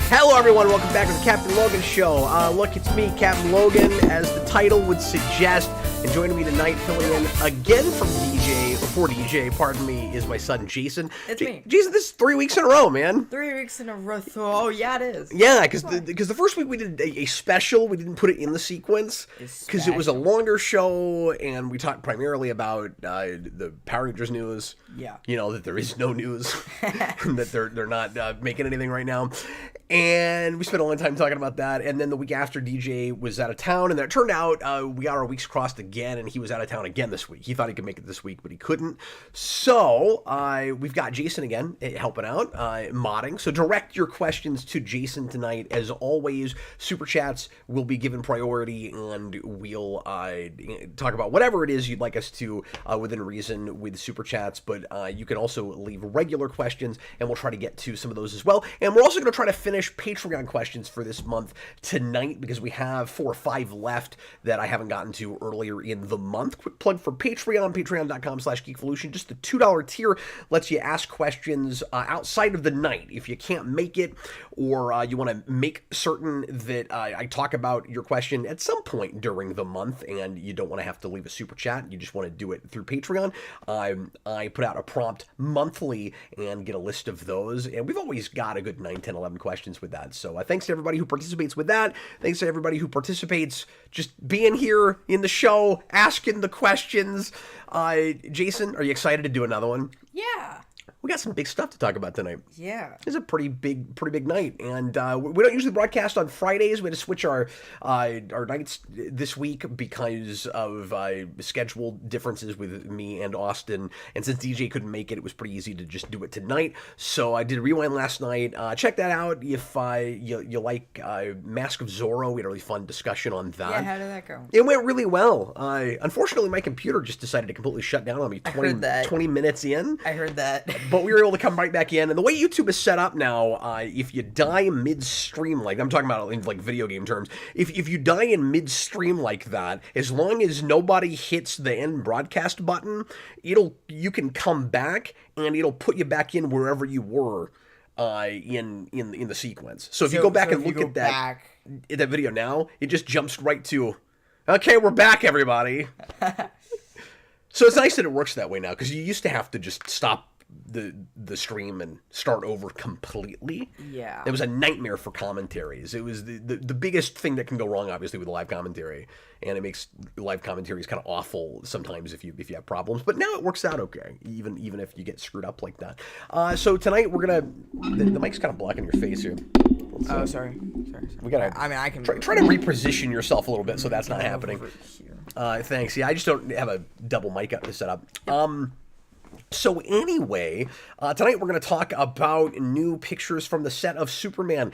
Hello everyone, welcome back to the Captain Logan Show. Look, it's me, Captain Logan, as the title would suggest. And joining me tonight, filling in again for DJ, pardon me, is my son Jason. It's me. Jason, this is 3 weeks in a row, man. 3 weeks in a row. Oh, yeah, it is. Yeah, because the first week we did a special. We didn't put it in the sequence because it was a longer show, and we talked primarily about the Power Rangers news. Yeah. You know, that there is no news, and that they're not making anything right now. And we spent a long time talking about that. And then the week after, DJ was out of town, and then it turned out we got our weeks crossed again, and he was out of town again this week. He thought he could make it this week, but he couldn't. So we've got Jason again helping out, modding. So direct your questions to Jason tonight. As always, Super Chats will be given priority, and we'll talk about whatever it is you'd like us to within reason with Super Chats. But you can also leave regular questions, and we'll try to get to some of those as well. And we're also going to try to finish Patreon questions for this month tonight, because we have 4 or 5 left that I haven't gotten to earlier in the month. Quick plug for Patreon, patreon.com/geekvolution. Just the $2 tier lets you ask questions outside of the night. If you can't make it, or you want to make certain that I talk about your question at some point during the month, and you don't want to have to leave a super chat, you just want to do it through Patreon, I put out a prompt monthly and get a list of those, and we've always got a good 9, 10, 11 questions with that. So thanks to everybody who participates with that. Thanks to everybody who participates just being here in the show, asking the questions. Jason, are you excited to do another one? Yeah. We got some big stuff to talk about tonight. Yeah. It's a pretty big night, and we don't usually broadcast on Fridays. We had to switch our nights this week because of schedule differences with me and Austin, and since DJ couldn't make it, it was pretty easy to just do it tonight. So I did Rewind last night. Check that out if you like Mask of Zorro. We had a really fun discussion on that. Yeah, how did that go? It went really well. Unfortunately, my computer just decided to completely shut down on me 20 minutes in. I heard that. But we were able to come right back in. And the way YouTube is set up now, if you die midstream, like I'm talking about in like video game terms, if you die in midstream like that, as long as nobody hits the end broadcast button, you can come back and it'll put you back in wherever you were in the sequence. So if you go back and look at that video now, it just jumps right to, okay, we're back, everybody. So it's nice that it works that way now, because you used to have to just stop the stream and start over completely. Yeah. It was a nightmare for commentaries. It was the biggest thing that can go wrong, obviously, with live commentary, and it makes live commentaries kind of awful sometimes if you have problems. But now it works out okay, even if you get screwed up like that. So tonight we're gonna the mic's kind of blocking your face here. Oh, sorry. We gotta. I mean, I can try to reposition yourself a little bit so that's not happening. Over here. Thanks. Yeah, I just don't have a double mic set up. So anyway, tonight we're going to talk about new pictures from the set of Superman.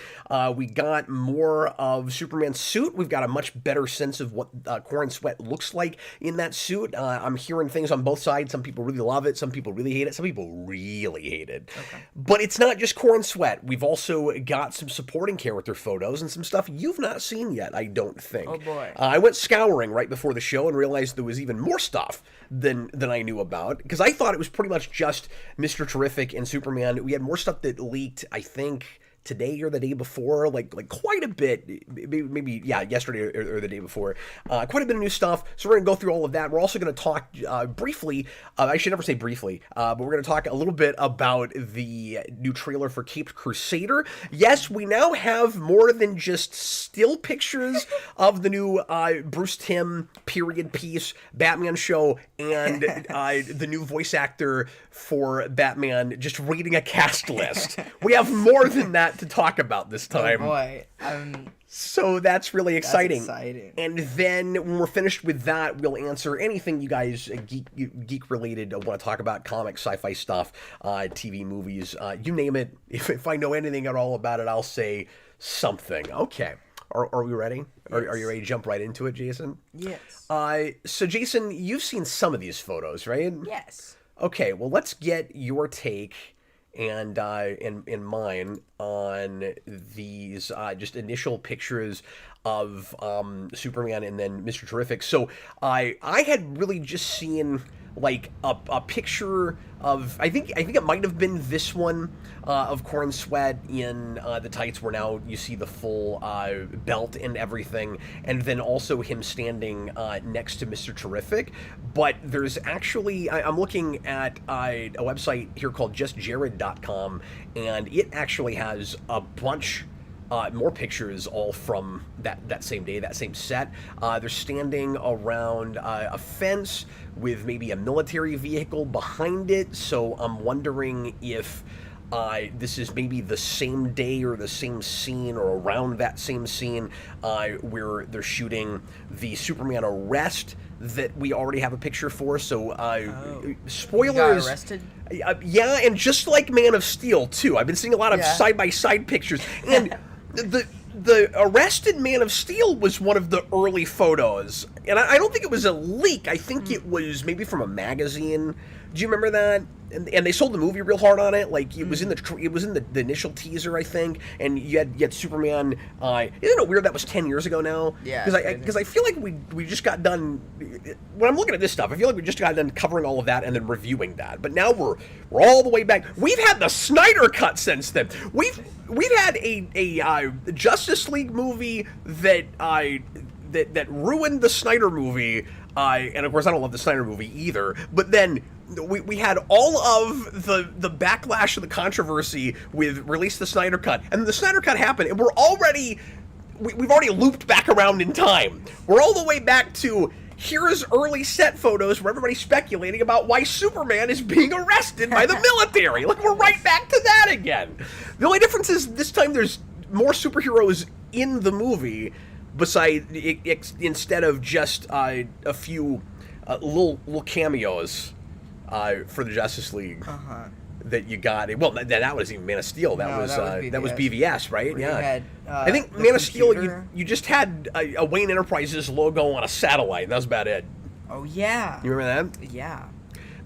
We got more of Superman's suit. We've got a much better sense of what Corin Sweat looks like in that suit. I'm hearing things on both sides. Some people really love it. Some people really hate it. Some people really hate it. Okay. But it's not just Corin Sweat. We've also got some supporting character photos and some stuff you've not seen yet, I don't think. Oh, boy. I went scouring right before the show and realized there was even more stuff than I knew about, because I thought it was pretty much just Mr. Terrific and Superman. We had more stuff that leaked, I think, today or the day before, like quite a bit, maybe yesterday or the day before, quite a bit of new stuff. So we're gonna go through all of that. We're also gonna talk briefly. I should never say briefly, but we're gonna talk a little bit about the new trailer for Caped Crusader. Yes, we now have more than just still pictures of the new Bruce Timm period piece Batman show and the new voice actor for Batman just reading a cast list. We have more than that to talk about this time. Oh boy. So that's really exciting. That's exciting. And then when we're finished with that, we'll answer anything you guys geek related want to talk about: comics, sci-fi stuff, TV, movies, you name it. If I know anything at all about it, I'll say something. Okay. Are we ready? Yes. Are you ready to jump right into it, Jason? Yes. So Jason, you've seen some of these photos, right? Yes. Okay, well, let's get your take and mine on these just initial pictures of Superman and then Mr. Terrific. So I had really just seen like a picture of, I think it might have been this one, of Corin Sweat in the tights, where now you see the full belt and everything, and then also him standing next to Mr. Terrific. But there's actually, I'm looking at a website here called justjared.com, and it actually has a bunch more pictures, all from that same day, that same set. They're standing around a fence with maybe a military vehicle behind it, so I'm wondering if this is maybe the same day or the same scene or around that same scene where they're shooting the Superman arrest that we already have a picture for. So spoilers. He got arrested? Yeah, and just like Man of Steel too, I've been seeing a lot of side-by-side pictures, and the arrested Man of Steel was one of the early photos, and I don't think it was a leak. I think it was maybe from a magazine. Do you remember that? And they sold the movie real hard on it. Like it was in the initial teaser, I think. And you had Superman. Isn't it weird that was 10 years ago now? Yeah. Because I feel like we just got done. When I'm looking at this stuff, I feel like we just got done covering all of that and then reviewing that. But now we're all the way back. We've had the Snyder Cut since then. We've had a Justice League movie that ruined the Snyder movie. And of course I don't love the Snyder movie either. But then we had all of the backlash of the controversy with release the Snyder Cut, and the Snyder Cut happened, and we've already looped back around in time. We're all the way back to here's early set photos where everybody's speculating about why Superman is being arrested by the military. Like, we're right back to that again. The only difference is this time there's more superheroes in the movie, instead of just a few little cameos for the Justice League that you got. Well, that was even Man of Steel. That was BVS, right? Yeah. Had, I think Man of Steel. You just had a Wayne Enterprises logo on a satellite. That was about it. Oh yeah. You remember that? Yeah.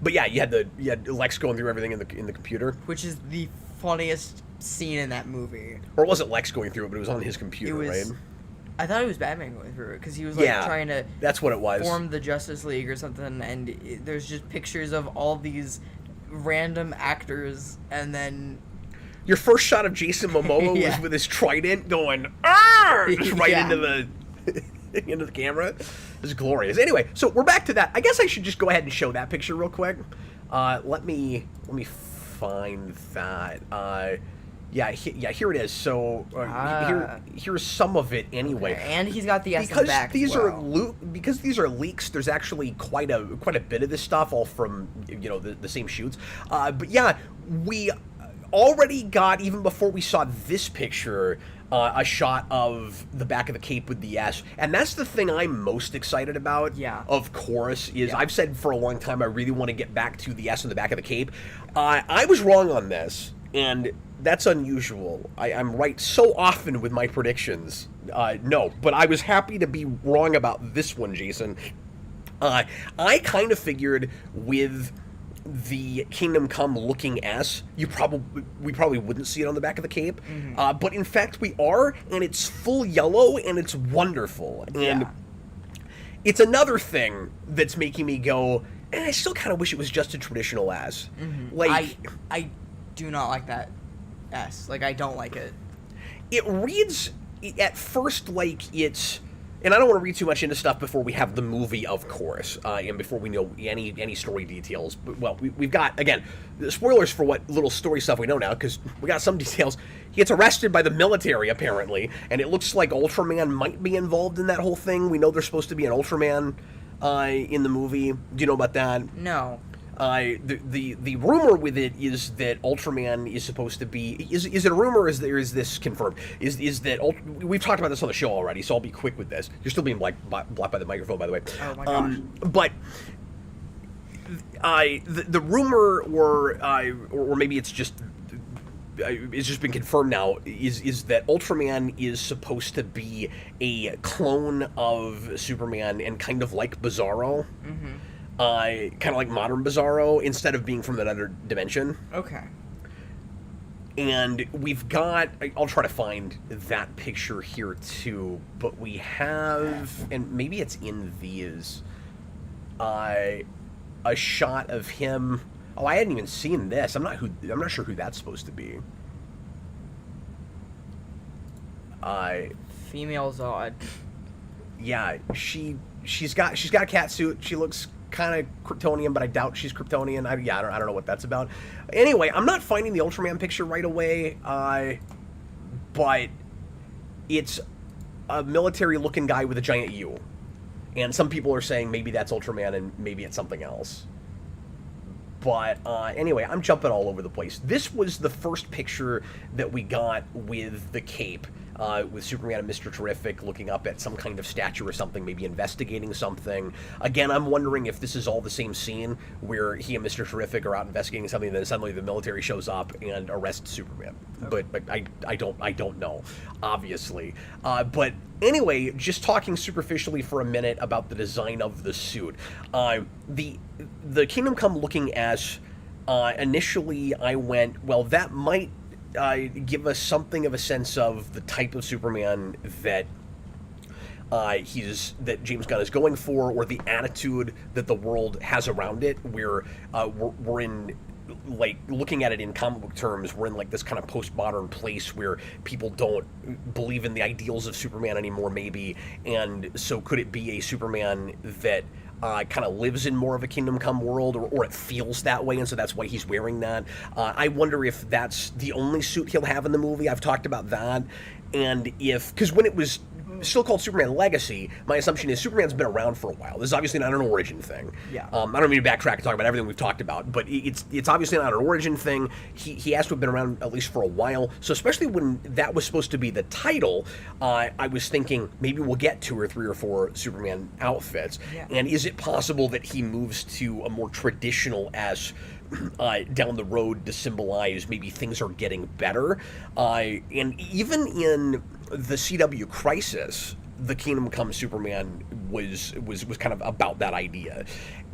But yeah, you had Lex going through everything in the computer, which is the funniest scene in that movie. Or it wasn't Lex going through it, but it was on his computer, right? I thought it was Batman going through it, because he was trying to that's what it was. Form the Justice League or something, and there's just pictures of all these random actors, and then your first shot of Jason Momoa was with his trident going just right into the camera. It was glorious. Anyway, so we're back to that. I guess I should just go ahead and show that picture real quick. Let me find that. Yeah, here it is. So here's some of it anyway. Okay. And he's got the S because back these as well. because these are leaks. There's actually quite a bit of this stuff, all from the same shoots. But yeah, we already got, even before we saw this picture, a shot of the back of the cape with the S, and that's the thing I'm most excited about. Yeah. Of course, is I've said for a long time I really want to get back to the S on the back of the cape. I was wrong on this, and that's unusual. I'm right so often with my predictions. No, but I was happy to be wrong about this one, Jason. I kind of figured with the Kingdom Come looking S, we probably wouldn't see it on the back of the cape, but in fact we are, and it's full yellow, and it's wonderful, and it's another thing that's making me go, and I still kind of wish it was just a traditional S. Like, I do not like that S. Like, I don't like it. It reads at first like it's. And I don't want to read too much into stuff before we have the movie, of course, and before we know any story details. But, well, we've got, again, spoilers for what little story stuff we know now, because we got some details. He gets arrested by the military, apparently, and it looks like Ultraman might be involved in that whole thing. We know there's supposed to be an Ultraman in the movie. Do you know about that? No. The rumor with it is that Ultraman is supposed to be... Is it a rumor, or is this confirmed? Is that... We've talked about this on the show already, so I'll be quick with this. You're still being blocked by the microphone, by the way. Oh, my gosh. But... the rumor, or maybe it's just been confirmed now, is that Ultraman is supposed to be a clone of Superman and kind of like Bizarro. Kind of like modern Bizarro, instead of being from another dimension. Okay. And we've got... I'll try to find that picture here, too. But we have... And maybe it's in these... a shot of him... Oh, I hadn't even seen this. I'm not sure who that's supposed to be. Female Zod. Yeah, she's got a cat suit. She looks kind of Kryptonian, but I doubt she's Kryptonian. I don't know what that's about. Anyway, I'm not finding the Ultraman picture right away, but it's a military-looking guy with a giant U. And some people are saying maybe that's Ultraman and maybe it's something else. But anyway, I'm jumping all over the place. This was the first picture that we got with the cape, with Superman and Mr. Terrific looking up at some kind of statue or something, maybe investigating something. Again, I'm wondering if this is all the same scene where he and Mr. Terrific are out investigating something, and then suddenly the military shows up and arrests Superman. But I don't know, obviously. But anyway, just talking superficially for a minute about the design of the suit. The Kingdom Come looking as, initially I went, well, that might give us something of a sense of the type of Superman that that James Gunn is going for, or the attitude that the world has around it, where we're in, like, looking at it in comic book terms, we're in like this kind of postmodern place where people don't believe in the ideals of Superman anymore, maybe, and so could it be a Superman that kind of lives in more of a Kingdom Come world, or it feels that way, and so that's why he's wearing that. I wonder if that's the only suit he'll have in the movie. I've talked about that, and because when it was still called Superman Legacy, my assumption is Superman's been around for a while. This is obviously not an origin thing. Yeah. I don't mean to backtrack and talk about everything we've talked about, but it's obviously not an origin thing. He has to have been around at least for a while. So especially when that was supposed to be the title, I was thinking maybe we'll get 2 or 3 or 4 Superman outfits. Yeah. And is it possible that he moves to a more traditional S down the road to symbolize maybe things are getting better? And even in the CW Crisis, the Kingdom Come Superman was kind of about that idea.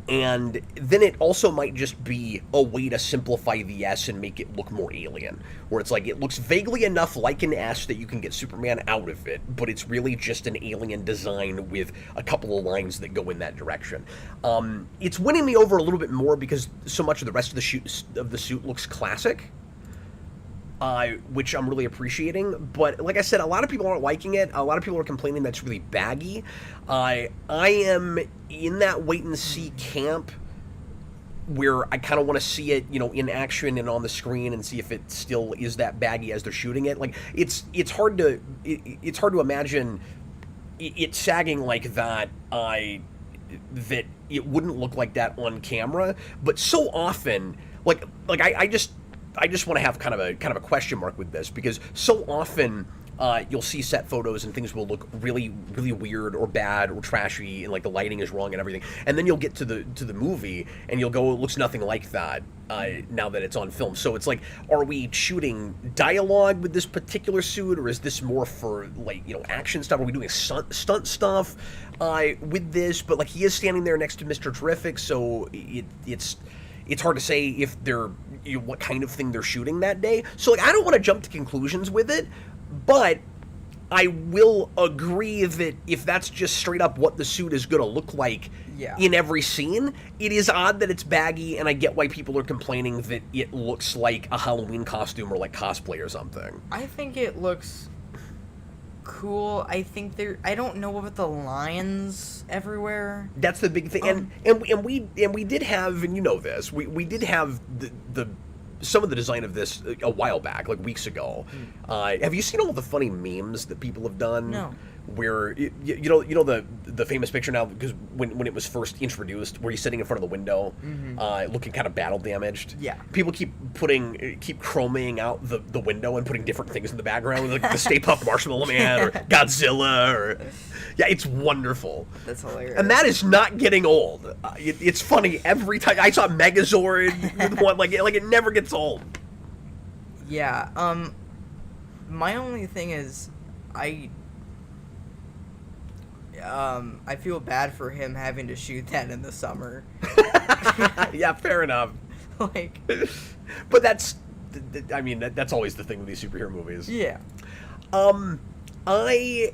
And then it also might just be a way to simplify the S and make it look more alien, where it's like it looks vaguely enough like an S that you can get Superman out of it, but it's really just an alien design with a couple of lines that go in that direction. It's winning me over a little bit more because so much of the rest of the suit looks classic, which I'm really appreciating. But like I said, a lot of people aren't liking it. A lot of people are complaining that's really baggy. I am in that wait-and-see camp where I kind of want to see it, in action and on the screen, and see if it still is that baggy as they're shooting it. Like it's hard to imagine it sagging like that. That it wouldn't look like that on camera, but so often, I just want to have kind of a question mark with this, because so often you'll see set photos and things will look really, really weird or bad or trashy, and like the lighting is wrong and everything. And then you'll get to the movie and you'll go, it looks nothing like that now that it's on film. So it's like, are we shooting dialogue with this particular suit, or is this more for like, you know, action stuff? Are we doing stunt stuff with this? But like, he is standing there next to Mr. Terrific, so it's hard to say if they're, you know, what kind of thing they're shooting that day. So like, I don't want to jump to conclusions with it, but I will agree that if that's just straight up what the suit is going to look like in every scene, it is odd that it's baggy, and I get why people are complaining that it looks like a Halloween costume or like cosplay or something. I think it looks cool. I think I don't know about the lines everywhere. That's the big thing. And we did have, and you know this, we did have the some of the design of this a while back, like weeks ago. Have you seen all the funny memes that people have done? No. Where you know the famous picture now, because when it was first introduced, where he's sitting in front of the window, looking kind of battle damaged. Yeah. People keep chroming out the window and putting different things in the background, like the Stay Puft Marshmallow Man or Godzilla, or it's wonderful. That's hilarious. And that is not getting old. It's funny every time. I saw Megazord with one, like it never gets old. Yeah. My only thing is, I feel bad for him having to shoot that in the summer. Yeah, fair enough. Like, but that's always the thing with these superhero movies. Yeah. I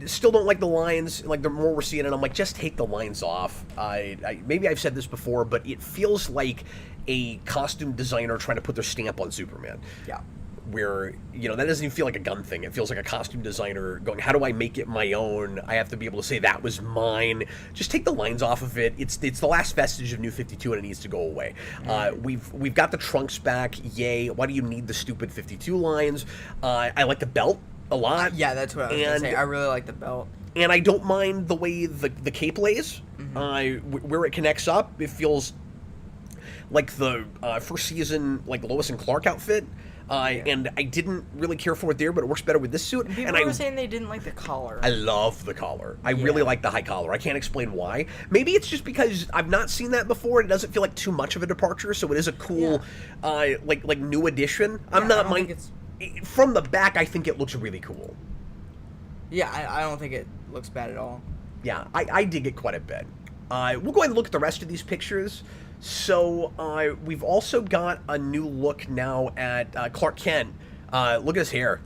still don't like the lines. Like, the more we're seeing it, I'm like, just take the lines off. Maybe I've said this before, but it feels like a costume designer trying to put their stamp on Superman. Yeah. Where, you know, that doesn't even feel like a gun thing. It feels like a costume designer going, how do I make it my own? I have to be able to say that was mine. Just take the lines off of it. It's the last vestige of New 52, and it needs to go away. We've got the trunks back. Yay. Why do you need the stupid 52 lines? I like the belt a lot. Yeah, that's what I was going to say. I really like the belt. And I don't mind the way the cape lays. Where it connects up, it feels like the first season, like Lois and Clark outfit. And I didn't really care for it there, but it works better with this suit. People were saying they didn't like the collar. I love the collar. I really like the high collar. I can't explain why. Maybe it's just because I've not seen that before, and it doesn't feel like too much of a departure, so it is a cool, like new addition. I'm not mind. From the back, I think it looks really cool. Yeah, I don't think it looks bad at all. Yeah, I dig it quite a bit. We'll go ahead and look at the rest of these pictures. So, we've also got a new look now at Clark Kent. Look at his hair.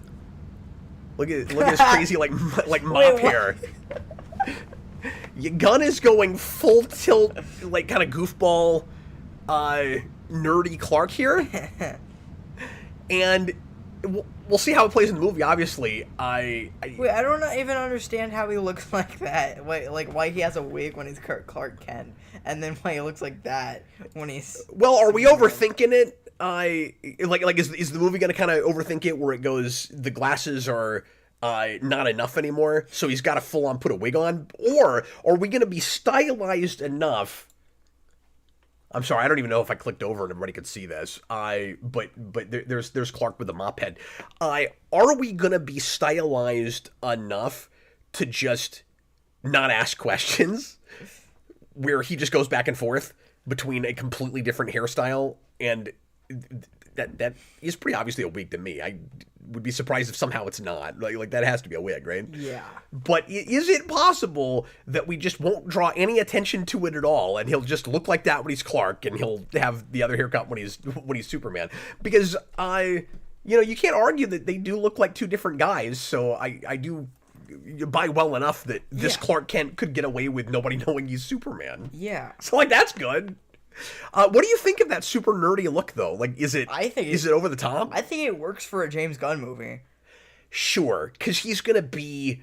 Look at his crazy like mop hair. Gunn is going full tilt, like kind of goofball, nerdy Clark here, and we'll see how it plays in the movie. Obviously, I don't even understand how he looks like that. Why he has a wig when he's Clark Kent, and then why he looks like that when he's. Well, are we overthinking it? Is the movie going to kind of overthink it, where it goes, the glasses are not enough anymore, so he's got to full on put a wig on, or are we going to be stylized enough? I'm sorry, I don't even know if I clicked over and everybody could see this. But there's Clark with the mop head. Are we gonna be stylized enough to just not ask questions, where he just goes back and forth between a completely different hairstyle, and that is pretty obviously a wig to me. I would be surprised if somehow it's not. Like that has to be a wig, right? Yeah. But is it possible that we just won't draw any attention to it at all, and he'll just look like that when he's Clark, and he'll have the other haircut when he's Superman? Because you can't argue that they do look like two different guys. So I do buy well enough that this Clark Kent could get away with nobody knowing he's Superman. Yeah. So that's good. What do you think of that super nerdy look, though? Like, is it over the top? I think it works for a James Gunn movie. Sure, because he's gonna be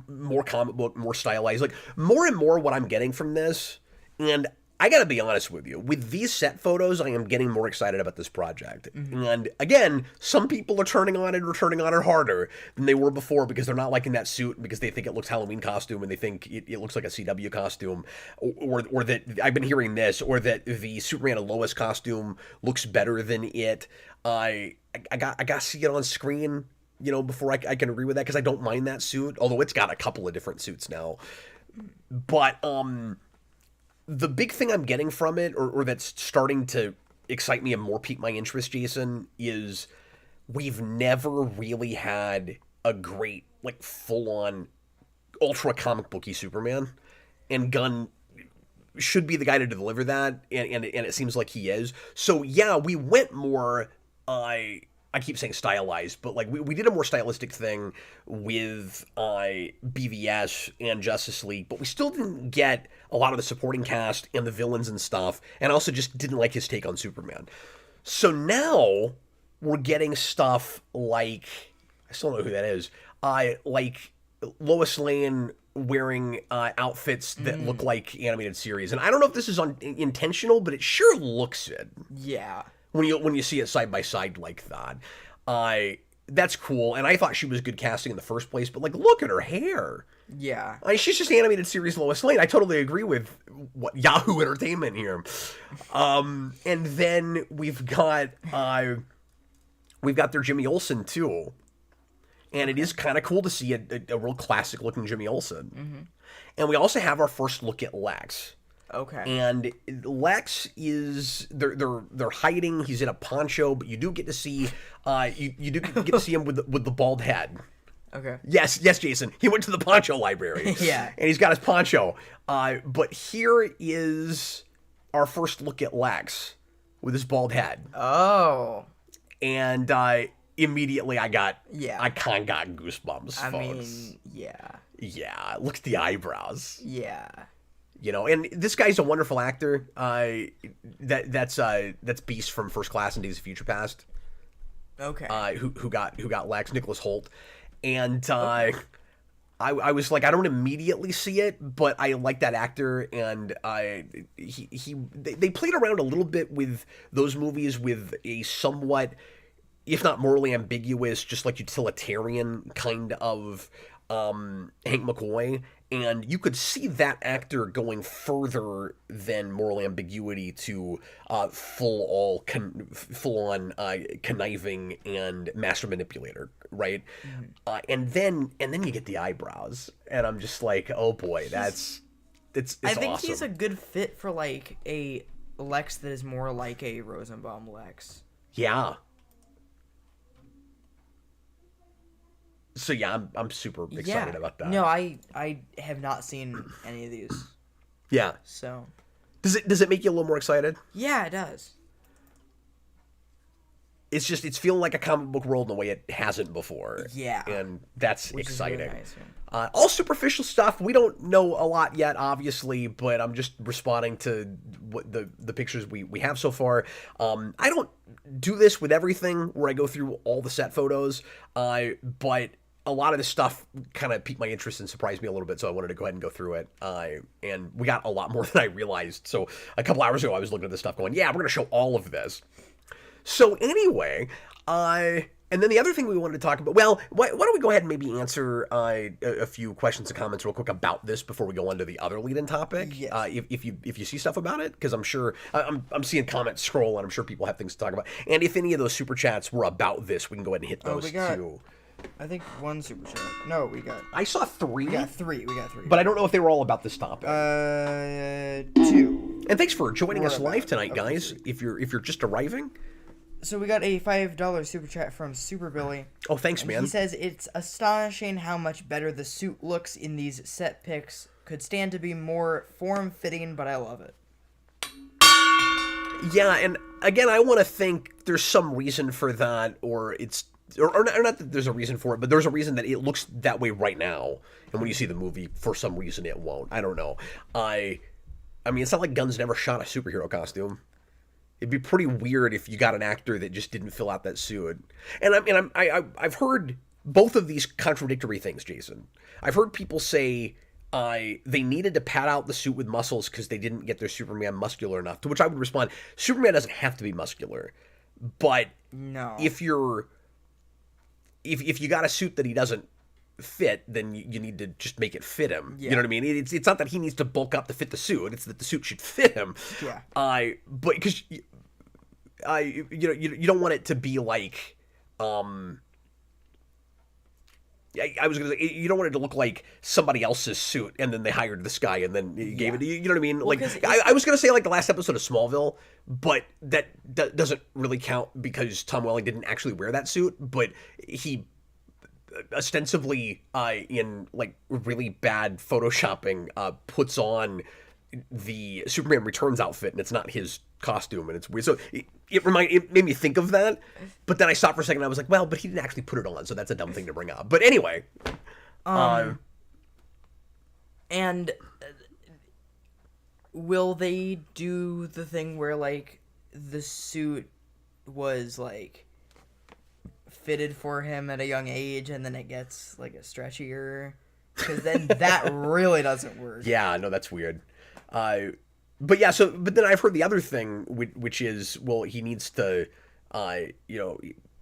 more comic book, more stylized. Like, more and more what I'm getting from this, and I gotta be honest with you. With these set photos, I am getting more excited about this project. And again, some people are turning on it harder than they were before because they're not liking that suit because they think it looks Halloween costume and they think it looks like a CW costume, or that I've been hearing this, or that the Superman and Lois costume looks better than it. I gotta see it on screen, before I can agree with that, because I don't mind that suit, although it's got a couple of different suits now. But the big thing I'm getting from it, or that's starting to excite me and more pique my interest, Jason, is we've never really had a great, like, full-on, ultra comic booky Superman, and Gunn should be the guy to deliver that, and it seems like he is. So yeah, we went more, I keep saying stylized, but like we did a more stylistic thing with BVS and Justice League, but we still didn't get a lot of the supporting cast and the villains and stuff, and I also just didn't like his take on Superman. So now we're getting stuff like, I still don't know who that is, like Lois Lane wearing outfits that look like animated series, and I don't know if this is intentional, but it sure looks it. Yeah. When you see it side by side like that, that's cool. And I thought she was good casting in the first place, but like, look at her hair. Yeah, She's just animated series Lois Lane. I totally agree with what Yahoo Entertainment here. And then we've got their Jimmy Olsen too, and it is kind of cool to see a real classic looking Jimmy Olsen. And we also have our first look at Lex. Okay. And Lex is they're hiding. He's in a poncho, but you do get to see you do get to see him with the bald head. Okay. Yes, Jason. He went to the poncho library. Yeah. And he's got his poncho. But here is our first look at Lex with his bald head. Oh. And immediately I kind of got goosebumps. I folks. mean, yeah. Yeah. Look at the eyebrows. Yeah. And this guy's a wonderful actor. That's Beast from First Class and Days of Future Past. Okay. Who got Lex, Nicholas Holt, and I was like, I don't immediately see it, but I like that actor, and they played around a little bit with those movies with a somewhat, if not morally ambiguous, just like utilitarian kind of Hank McCoy. And you could see that actor going further than moral ambiguity to full-on conniving and master manipulator, right? And then you get the eyebrows, and I'm just like, oh boy, it's I think awesome. he's a good fit for like a Lex that is more like a Rosenbaum Lex. Yeah. So yeah, I'm super excited about that. No, I have not seen any of these. Yeah. So Does it make you a little more excited? yeah, it does. It's feeling like a comic book world in a way it hasn't before. Yeah. And that's Which exciting. is really nice, yeah. All superficial stuff. We don't know a lot yet, obviously, but I'm just responding to what the pictures we have so far. I don't do this with everything where I go through all the set photos, but a lot of this stuff kind of piqued my interest and surprised me a little bit, so I wanted to go ahead and go through it. And we got a lot more than I realized. So a couple hours ago, I was looking at this stuff going, yeah, we're going to show all of this. So anyway, and then the other thing we wanted to talk about, well, why don't we go ahead and maybe answer a few questions and comments real quick about this before we go on to the other lead-in topic? Yes. If you see stuff about it, because I'm sure, I'm seeing comments scroll, and I'm sure people have things to talk about. And if any of those super chats were about this, we can go ahead and hit those too. I think one super chat. No, we got. I saw three. We got three. But I don't know if they were all about this topic. 2. And thanks for joining us live about tonight, guys. If you're just arriving. So we got a $5 super chat from Super Billy. Oh, thanks, man. He says it's astonishing how much better the suit looks in these set pics. Could stand to be more form-fitting, but I love it. Yeah, and again, I want to think there's some reason for that, or it's. Or not that there's a reason for it, but there's a reason that it looks that way right now. And when you see the movie, for some reason it won't. I don't know. I mean, it's not like Gunn's never shot a superhero costume. It'd be pretty weird if you got an actor that just didn't fill out that suit. And I've heard both of these contradictory things, Jason. I've heard people say they needed to pad out the suit with muscles because they didn't get their Superman muscular enough. To which I would respond, Superman doesn't have to be muscular, but No. if you got a suit that he doesn't fit, then you need to just make it fit him. Yeah. You know what I mean? It's not that he needs to bulk up to fit the suit; it's that the suit should fit him. Yeah. But because you don't want it to be like I was gonna say, you don't want it to look like somebody else's suit, and then they hired this guy, and then gave it. You know what I mean? Like I was gonna say like the last episode of Smallville, but that doesn't really count because Tom Welling didn't actually wear that suit, but he ostensibly in like really bad photoshopping puts on the Superman Returns outfit, and it's not his costume, and it's weird. So it made me think of that, but then I stopped for a second and I was like, well, but he didn't actually put it on, so that's a dumb thing to bring up. But anyway. And will they do the thing where, like, the suit was, like, fitted for him at a young age and then it gets, like, a stretchier? Because then that really doesn't work. Yeah, no, that's weird. But yeah, but then I've heard the other thing, which is, well, he needs to,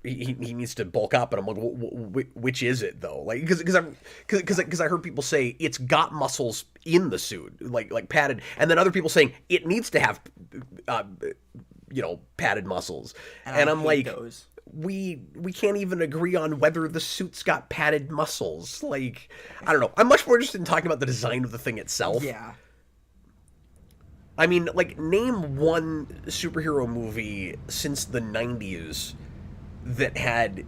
he needs to bulk up, and I'm like, which is it though? Like, because I heard people say it's got muscles in the suit, like padded, and then other people saying it needs to have, padded muscles, and I'm like, those. We can't even agree on whether the suit's got padded muscles. Like, I don't know. I'm much more interested in talking about the design of the thing itself. Yeah. I mean, like, name one superhero movie since the 90s that had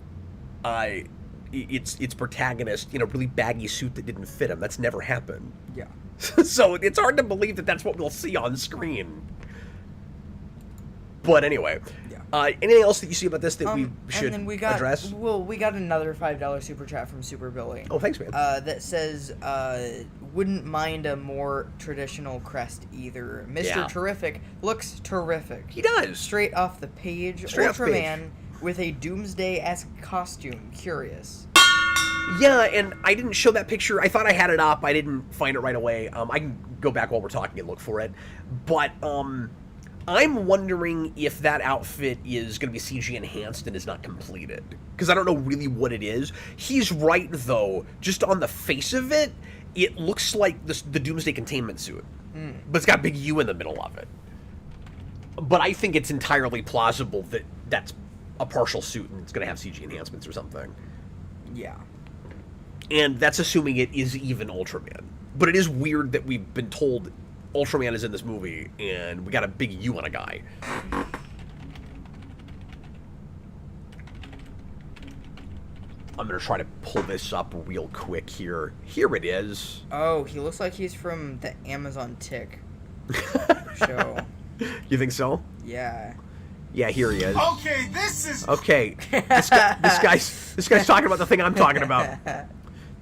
its protagonist in a really baggy suit that didn't fit him. That's never happened. Yeah. So it's hard to believe that that's what we'll see on screen. But anyway, anything else that you see about this that we should and then we got, address? Well, we got another $5 super chat from Super Billy. Oh, thanks, man. That says, wouldn't mind a more traditional crest either. Mr. Terrific looks terrific. He does. Straight off the page. Ultraman with a Doomsday-esque costume. Curious. Yeah, and I didn't show that picture. I thought I had it up. I didn't find it right away. I can go back while we're talking and look for it. But, I'm wondering if that outfit is going to be CG enhanced and is not completed. Because I don't know really what it is. He's right, though. Just on the face of it, it looks like the Doomsday containment suit. But it's got a big U in the middle of it. But I think it's entirely plausible that that's a partial suit and it's going to have CG enhancements or something. Yeah. And that's assuming it is even Ultraman. But it is weird that we've been told Ultraman is in this movie, and we got a big U on a guy. I'm going to try to pull this up real quick here. Here it is. Oh, he looks like he's from the Amazon Tick show. You think so? Yeah. Yeah, here he is. Okay, this is... Okay, this guy's talking about the thing I'm talking about.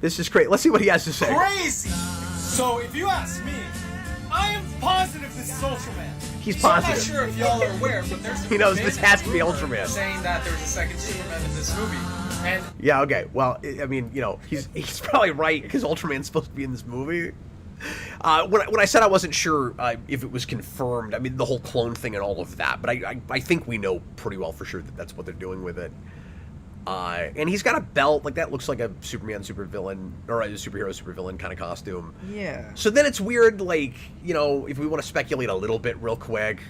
This is great. Let's see what he has to say. crazy! So, if you ask me, I am positive this is Ultraman. He's So I'm positive. not sure if y'all are aware, but there's He knows this has to be Ultraman. saying that there's a second Superman in this movie. And Yeah, okay. Well, I mean, he's probably right, because Ultraman's supposed to be in this movie. When I said I wasn't sure if it was confirmed, I mean, the whole clone thing and all of that, but I think we know pretty well for sure that that's what they're doing with it. And he's got a belt, like that looks like a Superman supervillain, or a superhero supervillain kind of costume. Yeah. So then it's weird, like, if we want to speculate a little bit real quick,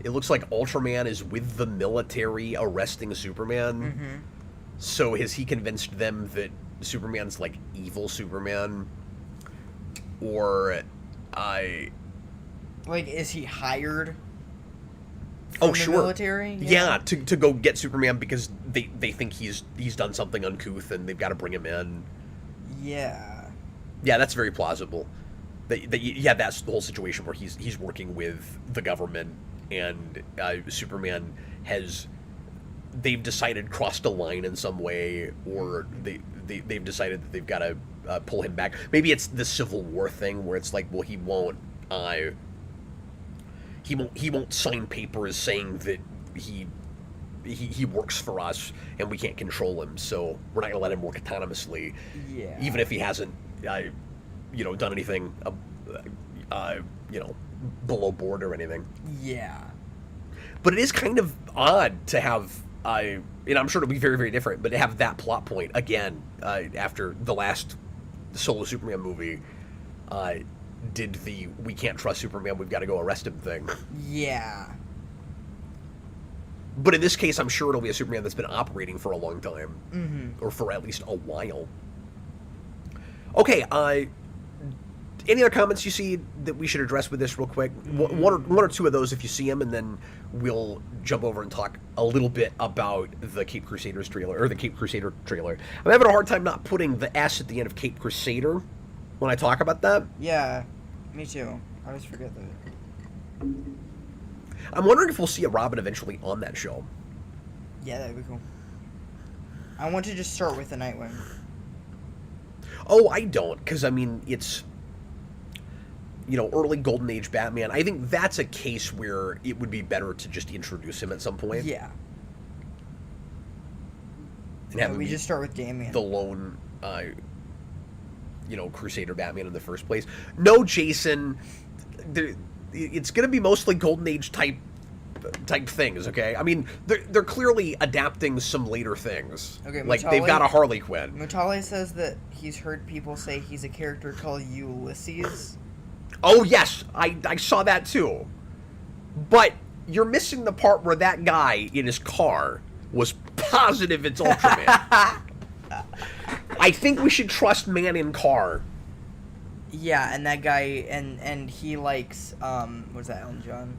it looks like Ultraman is with the military arresting Superman. Mm-hmm. So has he convinced them that Superman's, like, evil Superman? Or, Like, is he hired oh, from sure. the military? Yeah, to go get Superman because they think he's done something uncouth and they've got to bring him in. Yeah. Yeah, that's very plausible. That's the whole situation where he's working with the government and Superman they've decided crossed a line in some way, or they've decided that they've got to pull him back. Maybe it's the Civil War thing where it's like, well, he won't sign papers saying that he works for us and we can't control him, so we're not going to let him work autonomously. Yeah. Even if he hasn't done anything, below board or anything. Yeah. But it is kind of odd to have, and I'm sure it'll be very, very different, but to have that plot point again after the last solo Superman movie did the "we can't trust Superman, we've got to go arrest him" thing. Yeah. But in this case, I'm sure it'll be a Superman that's been operating for a long time, or for at least a while. Okay, any other comments you see that we should address with this real quick? One or two of those if you see them, and then we'll jump over and talk a little bit about the Caped Crusaders trailer, or the Caped Crusader trailer. I'm having a hard time not putting the S at the end of Caped Crusader when I talk about that. Yeah, me too. I always forget that. I'm wondering if we'll see a Robin eventually on that show. Yeah, that'd be cool. I want to just start with the Nightwing. Oh, I don't, because, I mean, it's, early Golden Age Batman. I think that's a case where it would be better to just introduce him at some point. Yeah. And have him we be just start with Damian. the lone, Crusader Batman in the first place. No, Jason. It's going to be mostly Golden Age type things, okay? I mean, they're clearly adapting some later things. Okay, like they've got a Harley Quinn. Mutale says that he's heard people say he's a character called Ulysses. Oh yes, I saw that too. But you're missing the part where that guy in his car was positive it's Ultraman. I think we should trust man in car. Yeah, and that guy, and he likes, was that Elton John?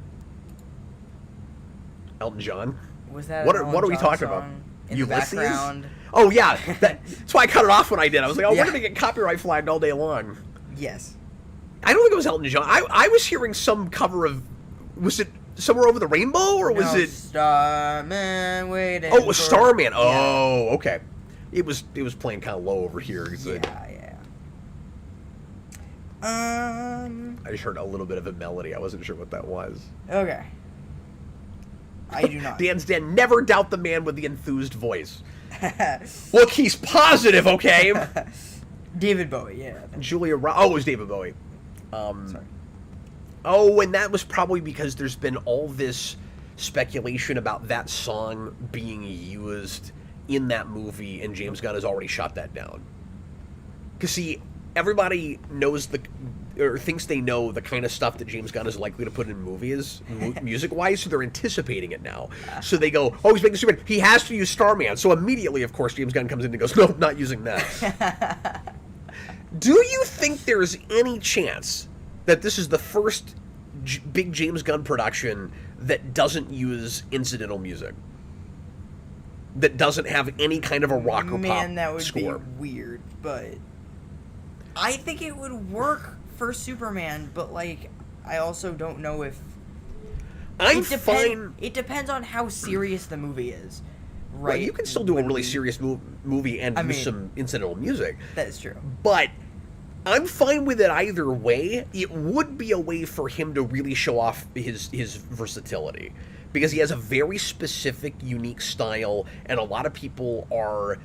Elton John? Was that what are we talking about? In Ulysses? the background? Oh yeah, that's why I cut it off when I did. I was like, Yeah. we're gonna get copyright flagged all day long. Yes. I don't think it was Elton John. I was hearing some cover of, was it Somewhere Over the Rainbow, or was it Starman waiting? Oh, it was Starman. Yeah. Oh, okay. It was playing kind of low over here. Yeah. I just heard a little bit of a melody. I wasn't sure what that was. Okay. I do not. Dan's Den, never doubt the man with the enthused voice. Look, he's positive, okay? David Bowie, yeah. Oh, it was David Bowie. Sorry. Oh, and that was probably because there's been all this speculation about that song being used in that movie, and James Gunn has already shot that down. Because, see, everybody knows or thinks they know the kind of stuff that James Gunn is likely to put in movies, music-wise, so they're anticipating it now. So they go, oh, he's making Superman. He has to use Starman. So immediately, of course, James Gunn comes in and goes, no, not using that. Do you think there's any chance that this is the first big James Gunn production that doesn't use incidental music? That doesn't have any kind of a rock or pop that would score? be weird, but I think it would work for Superman, but, like, I also don't know if... It depends on how serious the movie is, right? Well, you can still do a really serious movie and use some incidental music. That is true. But I'm fine with it either way. It would be a way for him to really show off his versatility, because he has a very specific, unique style, and a lot of people are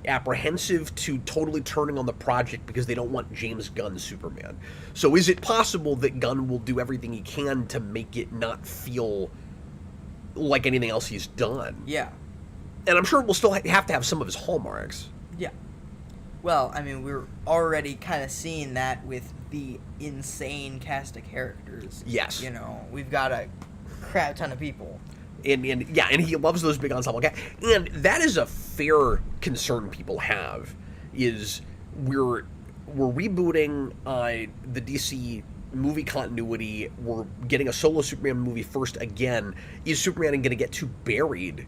apprehensive to totally turning on the project because they don't want James Gunn's Superman. So is it possible that Gunn will do everything he can to make it not feel like anything else he's done? Yeah. And I'm sure we'll still have to have some of his hallmarks. Yeah. Well, I mean, we're already kind of seeing that with the insane cast of characters. Yes. We've got a crap ton of people. And he loves those big ensemble guys. And that is a fair concern people have, is we're rebooting the DC movie continuity. We're getting a solo Superman movie first again. Is Superman going to get too buried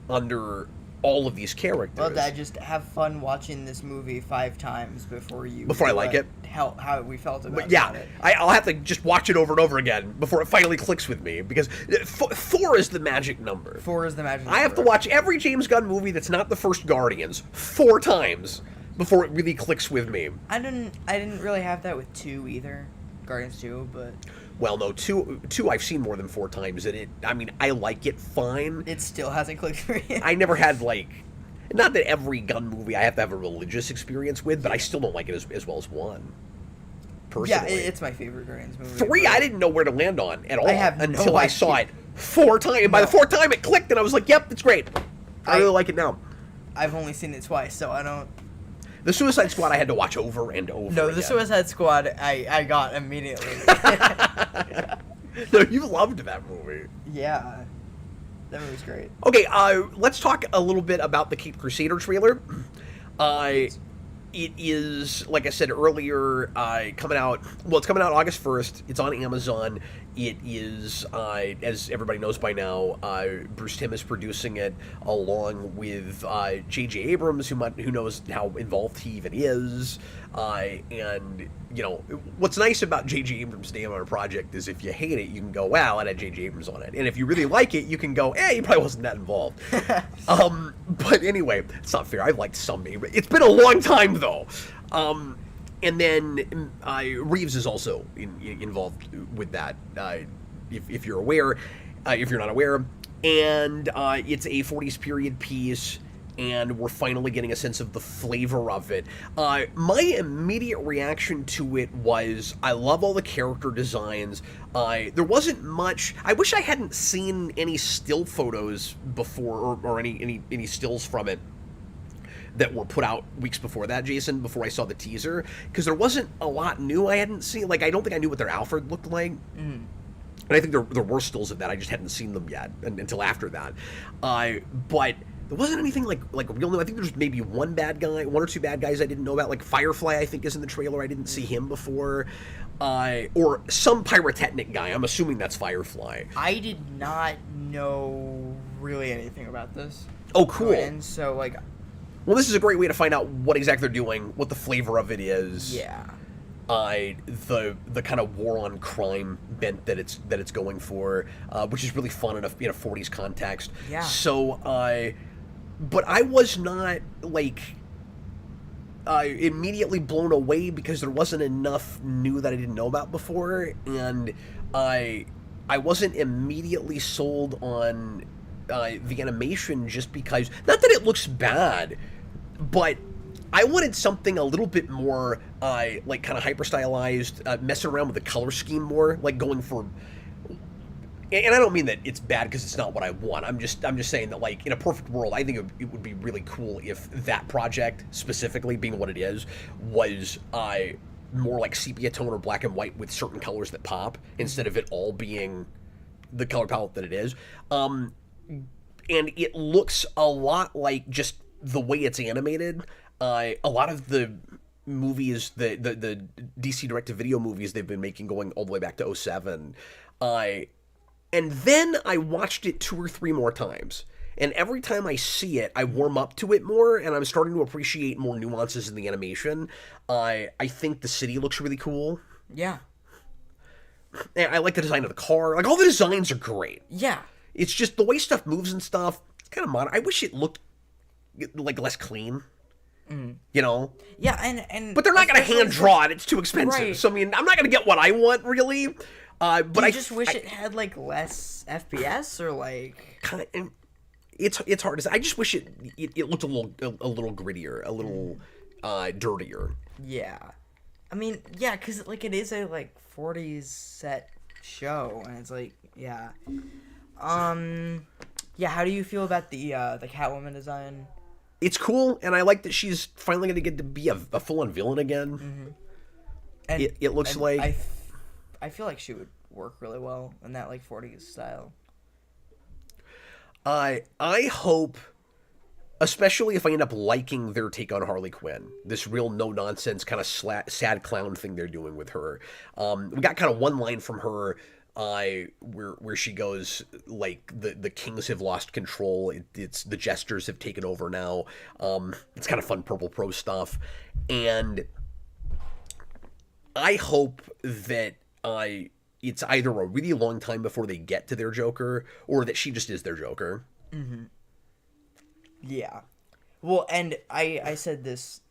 under all of these characters? Well, I just have fun watching this movie 5 times before I like it. How we felt about it. I'll have to just watch it over and over again before it finally clicks with me, because 4 is the magic number. 4 is the magic number. I have to watch every James Gunn movie that's not the first Guardians 4 times before it really clicks with me. I didn't really have that with 2 either. Guardians 2, but... Well, no, 2 I've seen more than 4 times, and I like it fine. It still hasn't clicked for you. I never had, not that every Gunn movie I have to have a religious experience with, but I still don't like it as well as 1. personally. Yeah, it's my favorite Guardians movie. 3, I didn't know where to land on at all I have no until I saw it idea. 4 times. And by the 4th time, it clicked, and I was like, "Yep, it's great. I really like it now." I've only seen it twice, so I don't. The Suicide Squad I had to watch over and over. No, again. the Suicide Squad I got immediately. No, you loved that movie. Yeah, that movie's great. Okay, let's talk a little bit about the Caped Crusader trailer. It is, like I said earlier, coming out. Well, it's coming out August 1st. It's on Amazon. It is, as everybody knows by now, Bruce Timm is producing it along with J.J. Abrams, who knows how involved he even is. And, you know, what's nice about J.J. Abrams' name on a project is if you hate it, you can go, wow, it had J.J. Abrams on it. And if you really like it, you can go, he probably wasn't that involved. But anyway, it's not fair. I've liked some Abrams. It's been a long time, though. And then Reeves is also involved with that, if you're aware, if you're not aware. And it's a 40s period piece, and we're finally getting a sense of the flavor of it. My immediate reaction to it was, I love all the character designs. There wasn't much. I wish I hadn't seen any still photos before, or any stills from it that were put out weeks before that, Jason, before I saw the teaser, because there wasn't a lot new I hadn't seen. Like, I don't think I knew what their Alfred looked like. And I think there were stills of that. I just hadn't seen them yet until after that. But there wasn't anything like real new. I think there's maybe one or two bad guys I didn't know about. Like Firefly, I think, is in the trailer. I didn't see him before. Or some pyrotechnic guy. I'm assuming that's Firefly. I did not know really anything about this. Oh, cool. And so, like... Well, this is a great way to find out what exactly they're doing, what the flavor of it is. Yeah. The kind of war on crime bent that it's going for, which is really fun in a 40s context. Yeah. So, but I was not like immediately blown away because there wasn't enough new that I didn't know about before, and I wasn't immediately sold on the animation just because, not that it looks bad, but I wanted something a little bit more, like, kind of hyper-stylized, messing around with the color scheme more, like going for... And I don't mean that it's bad because it's not what I want. I'm just saying that, like, in a perfect world, I think it would be really cool if that project, specifically, being what it is, was more like sepia tone or black and white with certain colors that pop, instead of it all being the color palette that it is. And it looks a lot like just the way it's animated. A lot of the movies, the DC direct-to-video movies they've been making going all the way back to 2007, and then I watched it 2 or 3 more times. And every time I see it, I warm up to it more, and I'm starting to appreciate more nuances in the animation. I think the city looks really cool. Yeah. And I like the design of the car. Like, all the designs are great. Yeah. It's just the way stuff moves and stuff, it's kind of modern. I wish it looked, like, less clean. You know? Yeah, and but they're not going to hand draw it. It's too expensive. Right. So, I mean, I'm not going to get what I want, really. But I just wish it had, like, less FPS or, like... It's hard to say. I just wish it looked a little grittier, a little dirtier. Yeah. I mean, yeah, because, like, it is a, like, 40s set show, and it's, like, yeah. Yeah, how do you feel about the Catwoman design? It's cool, and I like that she's finally going to get to be a full-on villain again. Mm-hmm. And it looks like... I feel like she would work really well in that, like, 40s style. I hope, especially if I end up liking their take on Harley Quinn, this real no-nonsense kind of sad clown thing they're doing with her. We got kind of one line from her where she goes, like, the kings have lost control. It's the jesters have taken over now. It's kind of fun Purple Pro stuff. And I hope that it's either a really long time before they get to their Joker, or that she just is their Joker. Mm-hmm. Yeah. Well, and I said this...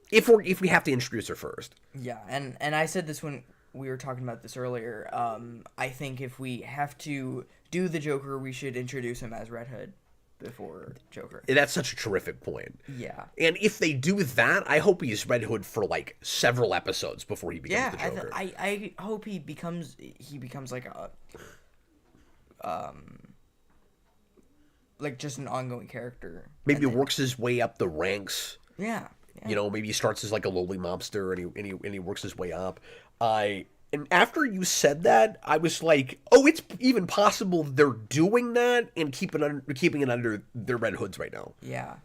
If we have to introduce her first. Yeah, and I said this when we were talking about this earlier. I think if we have to do the Joker, we should introduce him as Red Hood. before Joker. That's such a terrific point. Yeah. And if they do that, I hope he's Red Hood for like several episodes before he becomes the Joker. I hope he becomes like a like just an ongoing character. Maybe works his way up the ranks. Yeah. You know, maybe he starts as like a lowly mobster and he works his way up. And after you said that, I was like, oh, it's even possible they're doing that and keeping it under their Red Hoods right now. Yeah.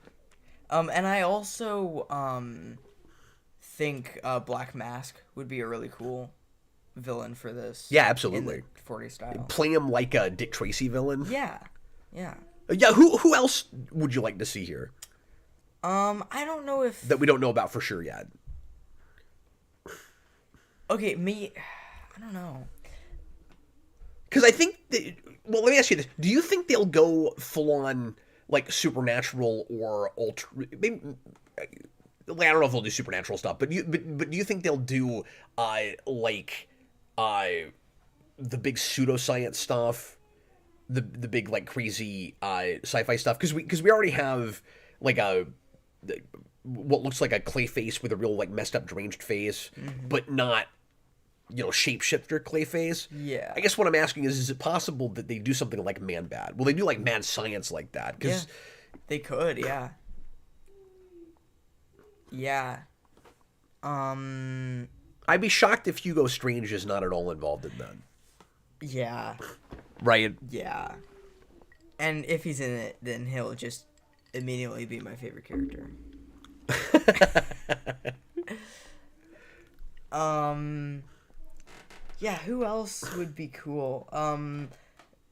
And I also think Black Mask would be a really cool villain for this. Yeah, absolutely. In the 40 style. Play him like a Dick Tracy villain. Yeah. Yeah. Yeah, who else would you like to see here? I don't know if... That we don't know about for sure yet. Okay, I don't know. Because I think that... Well, let me ask you this. Do you think they'll go full-on, like, supernatural or maybe... I don't know if they'll do supernatural stuff, but do you think they'll do, the big pseudoscience stuff? The big, like, crazy sci-fi stuff? Because we already have, like, what looks like a clay face with a real, like, messed up deranged face, but not, you know, shapeshifter clay face. Yeah. I guess what I'm asking is it possible that they do something like Man-Bat? Will they do, like, mad science like that? Yeah, they could, yeah. Yeah. I'd be shocked if Hugo Strange is not at all involved in that. Yeah. Right? Yeah. And if he's in it, then he'll just immediately be my favorite character. Yeah, who else would be cool?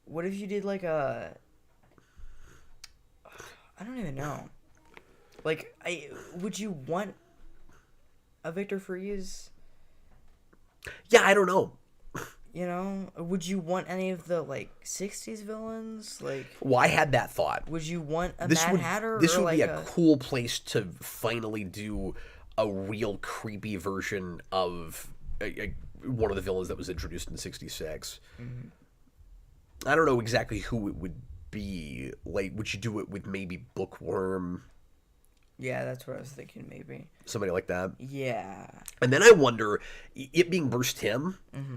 What if you did like I don't even know. Like, would you want a Victor Freeze? Yeah, I don't know. You know, would you want any of the like 60s villains? Like, well, I had that thought. Would you want a Mad Hatter? This would like be a cool place to finally do a real creepy version of one of the villains that was introduced in '66. Mm-hmm. I don't know exactly who it would be. Like, would you do it with maybe Bookworm? Yeah, that's what I was thinking. Maybe somebody like that. Yeah. And then I wonder, it being Bruce Timm. Mm-hmm.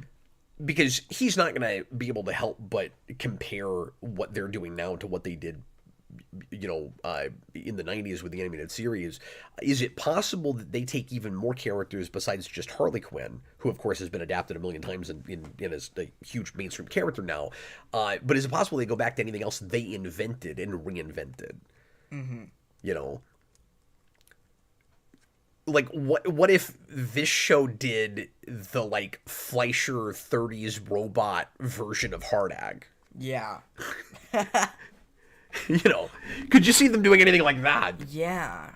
Because he's not going to be able to help but compare what they're doing now to what they did, you know, in the 90s with the animated series. Is it possible that they take even more characters besides just Harley Quinn, who, of course, has been adapted a million times and is a huge mainstream character now? But is it possible they go back to anything else they invented and reinvented? Mm-hmm. You know? Like, what if this show did the, like, Fleischer 30s robot version of Hardag? Yeah. You know, could you see them doing anything like that? Yeah.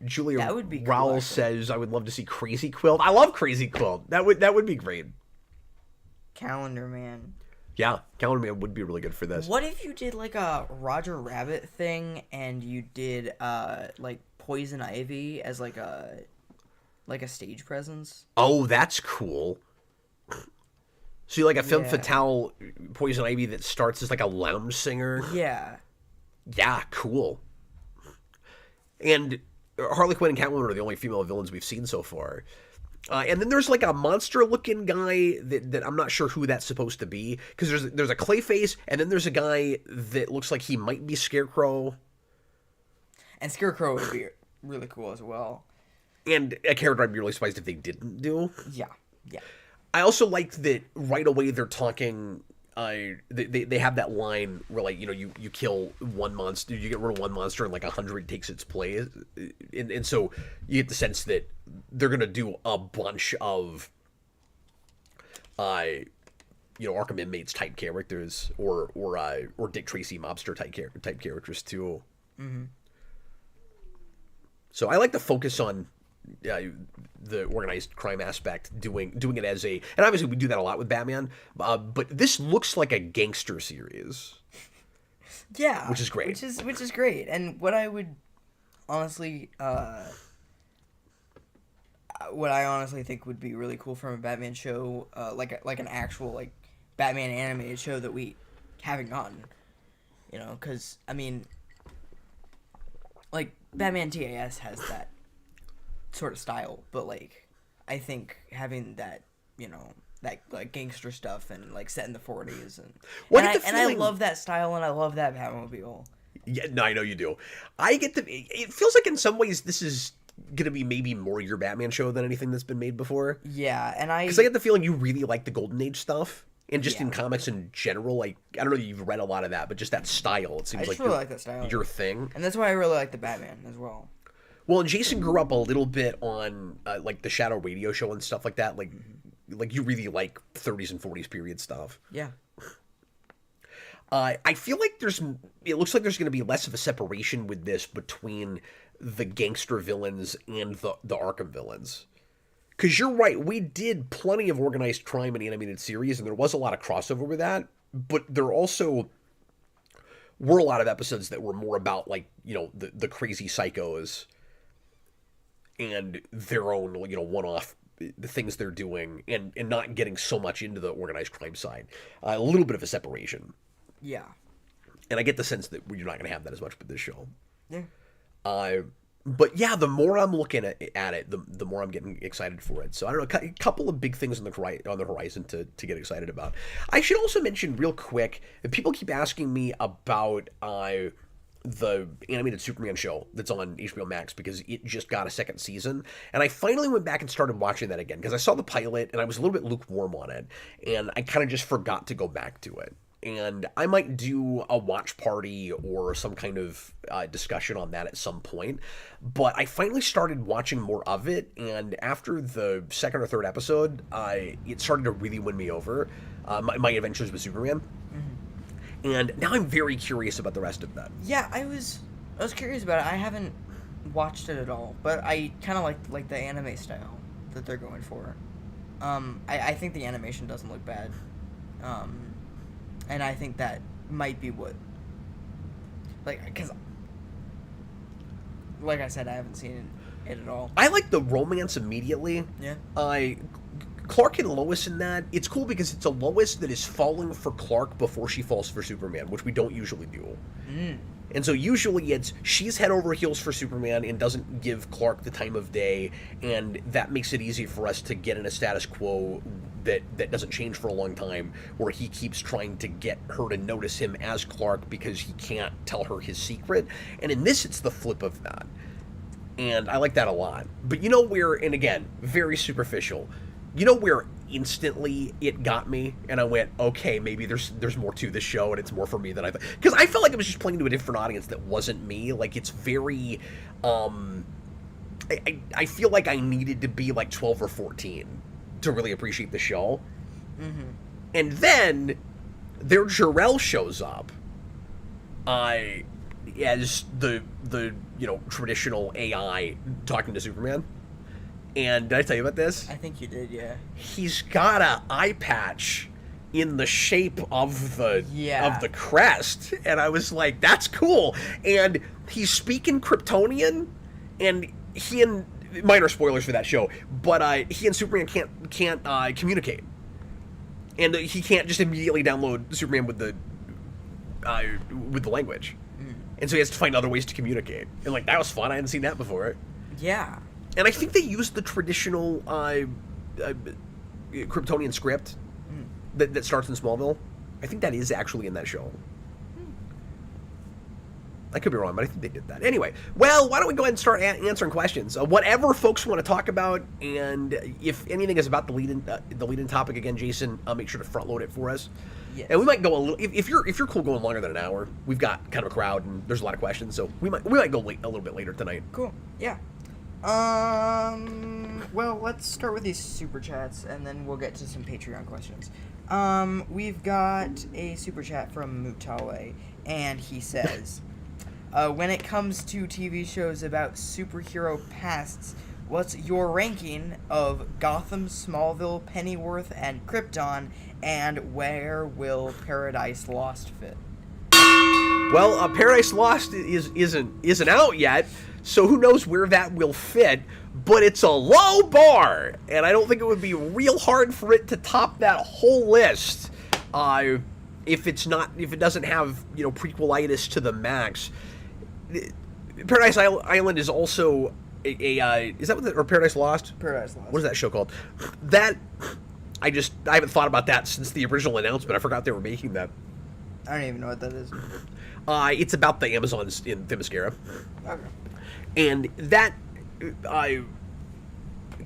Julia that would be Rowell cool, says, I would love to see Crazy Quilt. I love Crazy Quilt. That would be great. Calendar Man. Yeah, Calendar Man would be really good for this. What if you did like a Roger Rabbit thing and you did like Poison Ivy as like a stage presence? Oh, that's cool. So you like a femme fatale Poison Ivy that starts as like a lounge singer? Yeah. Yeah, cool. And Harley Quinn and Catwoman are the only female villains we've seen so far. And then there's like a monster-looking guy that I'm not sure who that's supposed to be, because there's a Clayface, and then there's a guy that looks like he might be Scarecrow. And Scarecrow would be really cool as well. And a character I'd be really surprised if they didn't do. Yeah, yeah. I also like that right away they're talking. They have that line where, like, you know, you kill one monster, you get rid of one monster, and like 100 takes its place, and so you get the sense that they're gonna do a bunch of, you know, Arkham inmates type characters, or Dick Tracy mobster type characters too. Mm-hmm. So I like the focus on the organized crime aspect, doing it as a, and obviously we do that a lot with Batman, but this looks like a gangster series. Yeah, which is great. Which is great. And what I would honestly, think would be really cool from a Batman show, like an actual like Batman animated show that we haven't gotten. You know, because, I mean, like, Batman TAS has that sort of style, but, like, I think having that, you know, that, like, gangster stuff and, like, set in the 40s. And I love that style, and I love that Batmobile. Yeah, no, I know you do. It feels like in some ways this is going to be maybe more your Batman show than anything that's been made before. Yeah, and Because I get the feeling you really like the Golden Age stuff. And just in comics in general, like, I don't know if you've read a lot of that, but just that style, it seems like really like that style. Your thing. And that's why I really like the Batman as well. Well, and Jason grew up a little bit on, like, the Shadow radio show and stuff like that. Like you really like 30s and 40s period stuff. Yeah. I feel like it looks like there's going to be less of a separation with this between the gangster villains and the Arkham villains. Because you're right, we did plenty of organized crime in the animated series, and there was a lot of crossover with that, but there also were a lot of episodes that were more about, like, you know, the crazy psychos and their own, you know, one-off the things they're doing, and not getting so much into the organized crime side. A little bit of a separation. Yeah. And I get the sense that you're not going to have that as much with this show. Yeah. But yeah, the more I'm looking at it, the more I'm getting excited for it. So I don't know, a couple of big things on the horizon to get excited about. I should also mention real quick that people keep asking me about the animated Superman show that's on HBO Max because it just got a second season. And I finally went back and started watching that again because I saw the pilot and I was a little bit lukewarm on it. And I kind of just forgot to go back to it. And I might do a watch party or some kind of discussion on that at some point. But I finally started watching more of it, and after the second or third episode, it started to really win me over. My Adventures with Superman. Mm-hmm. And now I'm very curious about the rest of that. Yeah, I was curious about it. I haven't watched it at all, but I kind of like the anime style that they're going for. I think the animation doesn't look bad. And I think that might be what, like, because, like I said, I haven't seen it at all. I like the romance immediately. Yeah. Clark and Lois in that, it's cool because it's a Lois that is falling for Clark before she falls for Superman, which we don't usually do. And so usually it's she's head over heels for Superman and doesn't give Clark the time of day, and that makes it easy for us to get in a status quo that doesn't change for a long time, where he keeps trying to get her to notice him as Clark because he can't tell her his secret. And in this, it's the flip of that. And I like that a lot. But you know where, and again, very superficial, you know where instantly it got me, and I went, okay, maybe there's more to this show, and it's more for me than I thought. Because I felt like it was just playing to a different audience that wasn't me. Like, it's very, I feel like I needed to be like 12 or 14 to really appreciate the show. Mm-hmm. And then their Jor-El shows up as the you know, traditional AI talking to Superman. And did I tell you about this? I think you did, yeah. He's got an eye patch in the shape of the crest, and I was like, that's cool. And he's speaking Kryptonian, and he and minor spoilers for that show, but he and Superman can't communicate, and he can't just immediately download Superman with the language, and so he has to find other ways to communicate. And like, that was fun. I hadn't seen that before. Yeah. And I think they used the traditional Kryptonian script that starts in Smallville. I think that is actually in that show. I could be wrong, but I think they did that. Anyway, well, why don't we go ahead and start answering questions? Whatever folks want to talk about, and if anything is about the lead-in topic, again, Jason, make sure to front-load it for us. Yes. And we might go a little. If you're cool going longer than an hour, we've got kind of a crowd, and there's a lot of questions, so we might go a little bit later tonight. Cool. Yeah. Well, let's start with these super chats, and then we'll get to some Patreon questions. We've got a super chat from Mutale, and he says, when it comes to TV shows about superhero pasts, what's your ranking of Gotham, Smallville, Pennyworth, and Krypton, and where will Paradise Lost fit? Well, Paradise Lost isn't out yet, so who knows where that will fit, but it's a low bar, and I don't think it would be real hard for it to top that whole list if it doesn't have, you know, prequelitis to the max. Paradise Island is also is that what or Paradise Lost? Paradise Lost. What is that show called? That I haven't thought about that since the original announcement. I forgot they were making that. I don't even know what that is. It's about the Amazons in Themyscira. Okay. And that,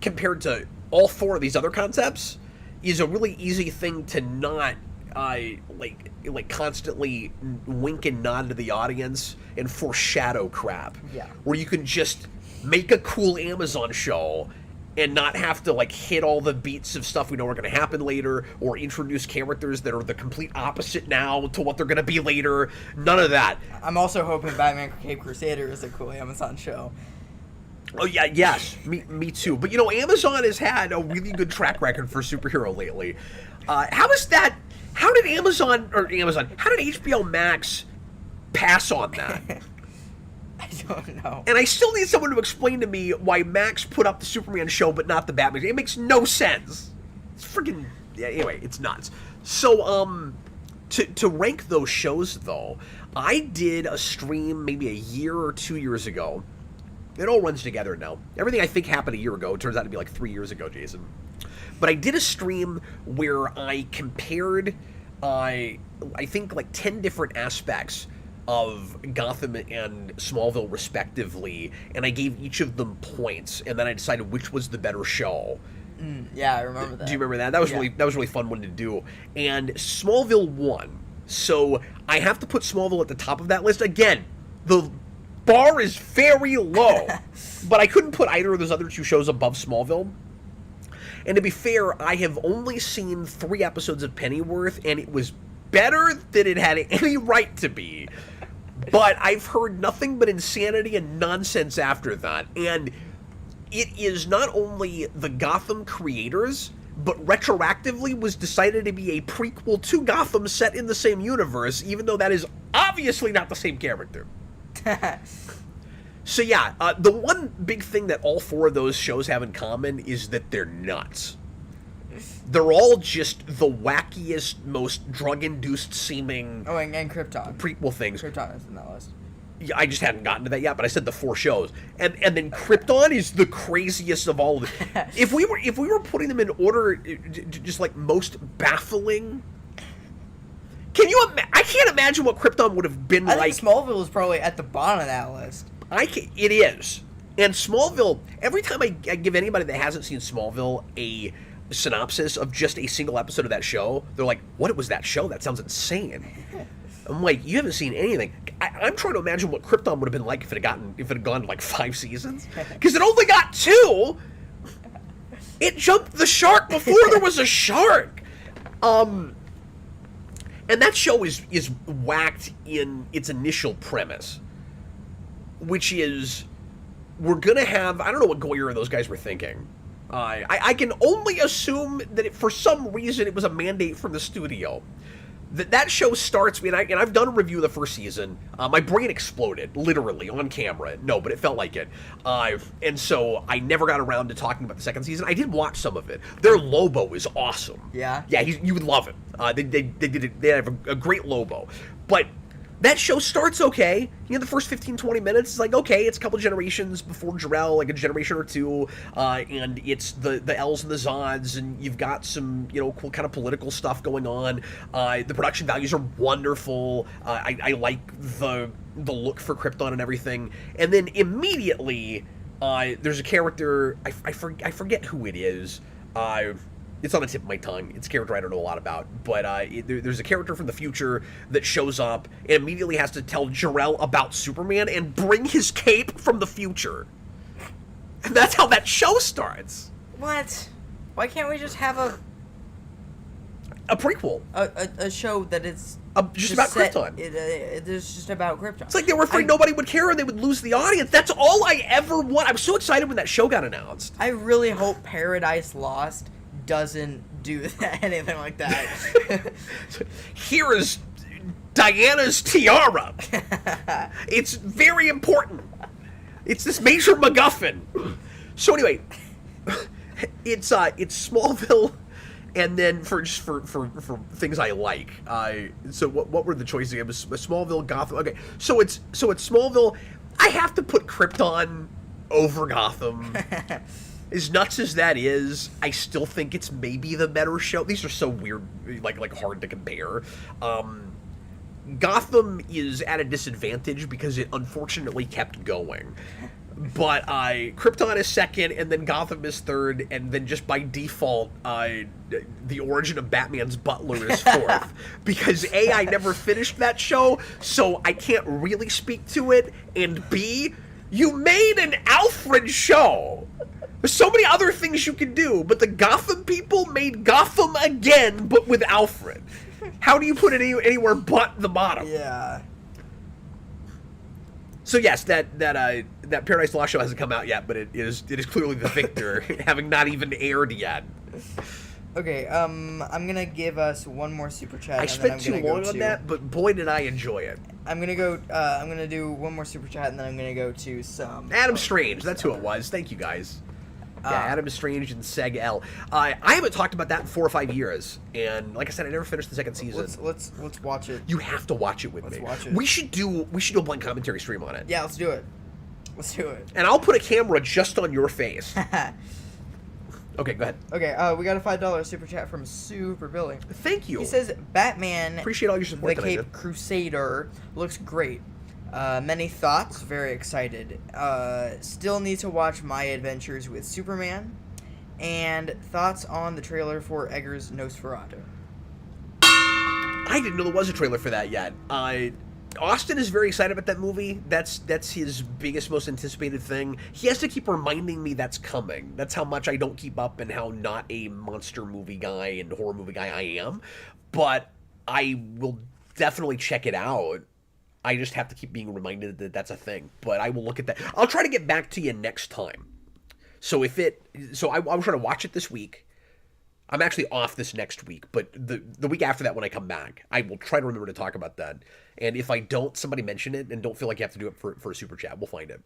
compared to all four of these other concepts, is a really easy thing to not, like constantly wink and nod to the audience and foreshadow crap. Yeah. Where you can just make a cool Amazon show and not have to, like, hit all the beats of stuff we know are going to happen later, or introduce characters that are the complete opposite now to what they're going to be later. None of that. I'm also hoping Batman Caped Crusader is a cool Amazon show. Oh, yeah, yes. Me too. But, you know, Amazon has had a really good track record for superhero lately. How did HBO Max pass on that? I don't know. And I still need someone to explain to me why Max put up the Superman show but not the Batman. It makes no sense. It's freaking... Yeah, anyway, it's nuts. So, to rank those shows, though, I did a stream maybe a year or 2 years ago. It all runs together now. Everything I think happened a year ago, it turns out to be like 3 years ago, Jason. But I did a stream where I compared, I think, like 10 different aspects of Gotham and Smallville respectively, and I gave each of them points, and then I decided which was the better show. Yeah, I remember that. Do you remember that? That was really fun one to do. And Smallville won. So I have to put Smallville at the top of that list. Again, the bar is very low. But I couldn't put either of those other two shows above Smallville. And to be fair, I have only seen 3 episodes of Pennyworth, and it was better than it had any right to be. But I've heard nothing but insanity and nonsense after that. And it is not only the Gotham creators, but retroactively was decided to be a prequel to Gotham set in the same universe, even though that is obviously not the same character. So yeah, the one big thing that all 4 of those shows have in common is that they're nuts. They're all just the wackiest, most drug-induced seeming... Oh, and Krypton. Prequel things. Krypton is in that list. Yeah, I just hadn't gotten to that yet, but I said the 4 shows. And then Krypton is the craziest of all of it. If we were putting them in order, just like most baffling... I can't imagine what Krypton would have been like. I think Smallville is probably at the bottom of that list. It is. And Smallville, every time I give anybody that hasn't seen Smallville a synopsis of just a single episode of that show, they're like, what was that show? That sounds insane. I'm like, you haven't seen anything. I'm trying to imagine what Krypton would have been like if it had gone to like 5 seasons. Because it only got 2! It jumped the shark before there was a shark! And that show is whacked in its initial premise, which is, we're gonna have, I don't know what Goyer and those guys were thinking. I can only assume that for some reason it was a mandate from the studio. That show starts, and I've done a review of the first season. My brain exploded, literally, on camera. No, but it felt like it. And so I never got around to talking about the second season. I did watch some of it. Their Lobo is awesome. Yeah? Yeah, you would love it. They have a great Lobo. But that show starts okay. You know, the first 15-20 minutes is like, okay, it's a couple generations before Jor-El, like a generation or two, and it's the L's and the Zods, and you've got some, you know, cool kind of political stuff going on. The production values are wonderful. I like the look for Krypton and everything. And then immediately, there's a character, I forget who it is. It's on the tip of my tongue. It's a character I don't know a lot about. But there's a character from the future that shows up and immediately has to tell Jor-El about Superman and bring his cape from the future. And that's how that show starts. What? Why can't we just have a prequel? A show that is just about Krypton. It's just about Krypton. It's like they were afraid nobody would care and they would lose the audience. That's all I ever want. I was so excited when that show got announced. I really hope Paradise Lost doesn't do anything like that. Here is Diana's tiara. It's very important. It's this major MacGuffin. So anyway, it's Smallville And then for things I like, so what were the choices? It was Smallville, Gotham. Okay, so it's Smallville. I have to put Krypton over Gotham. As nuts as that is, I still think it's maybe the better show. These are so weird, like hard to compare. Gotham is at a disadvantage because it unfortunately kept going. But Krypton is second, and then Gotham is third, and then just by default, the origin of Batman's butler is fourth. Because A, I never finished that show, so I can't really speak to it, and B, you made an Alfred show. There's so many other things you can do, but the Gotham people made Gotham again, but with Alfred. How do you put it anywhere but the bottom? Yeah. So yes, that Paradise Lost show hasn't come out yet, but it is clearly the victor, having not even aired yet. Okay, I'm gonna give us one more super chat. I spent too long on that, but boy did I enjoy it. I'm gonna do one more super chat, and then I'm gonna go to some Adam Strange, that's who it was. Thank you guys. Yeah, Adam Strange and Seg L. I haven't talked about that in 4 or 5 years, and like I said, I never finished the second season. Let's watch it. You have to watch it with me. Let's watch it. We should do a blind commentary stream on it. Yeah, let's do it. Let's do it. And I'll put a camera just on your face. Okay, go ahead. Okay, we got a $5 super chat from Super Billy. Thank you. He says Batman. Appreciate all your support. The Caped Crusader looks great. Many thoughts, very excited. Still need to watch My Adventures with Superman. And thoughts on the trailer for Eggers' Nosferatu. I didn't know there was a trailer for that yet. Austin is very excited about that movie. That's his biggest, most anticipated thing. He has to keep reminding me that's coming. That's how much I don't keep up and how not a monster movie guy and horror movie guy I am. But I will definitely check it out. I just have to keep being reminded that that's a thing. But I will look at that. I'll try to get back to you next time. So I'm trying to watch it this week. I'm actually off this next week, but the week after that when I come back, I will try to remember to talk about that. And if I don't, somebody mention it, and don't feel like you have to do it for a super chat. We'll find it.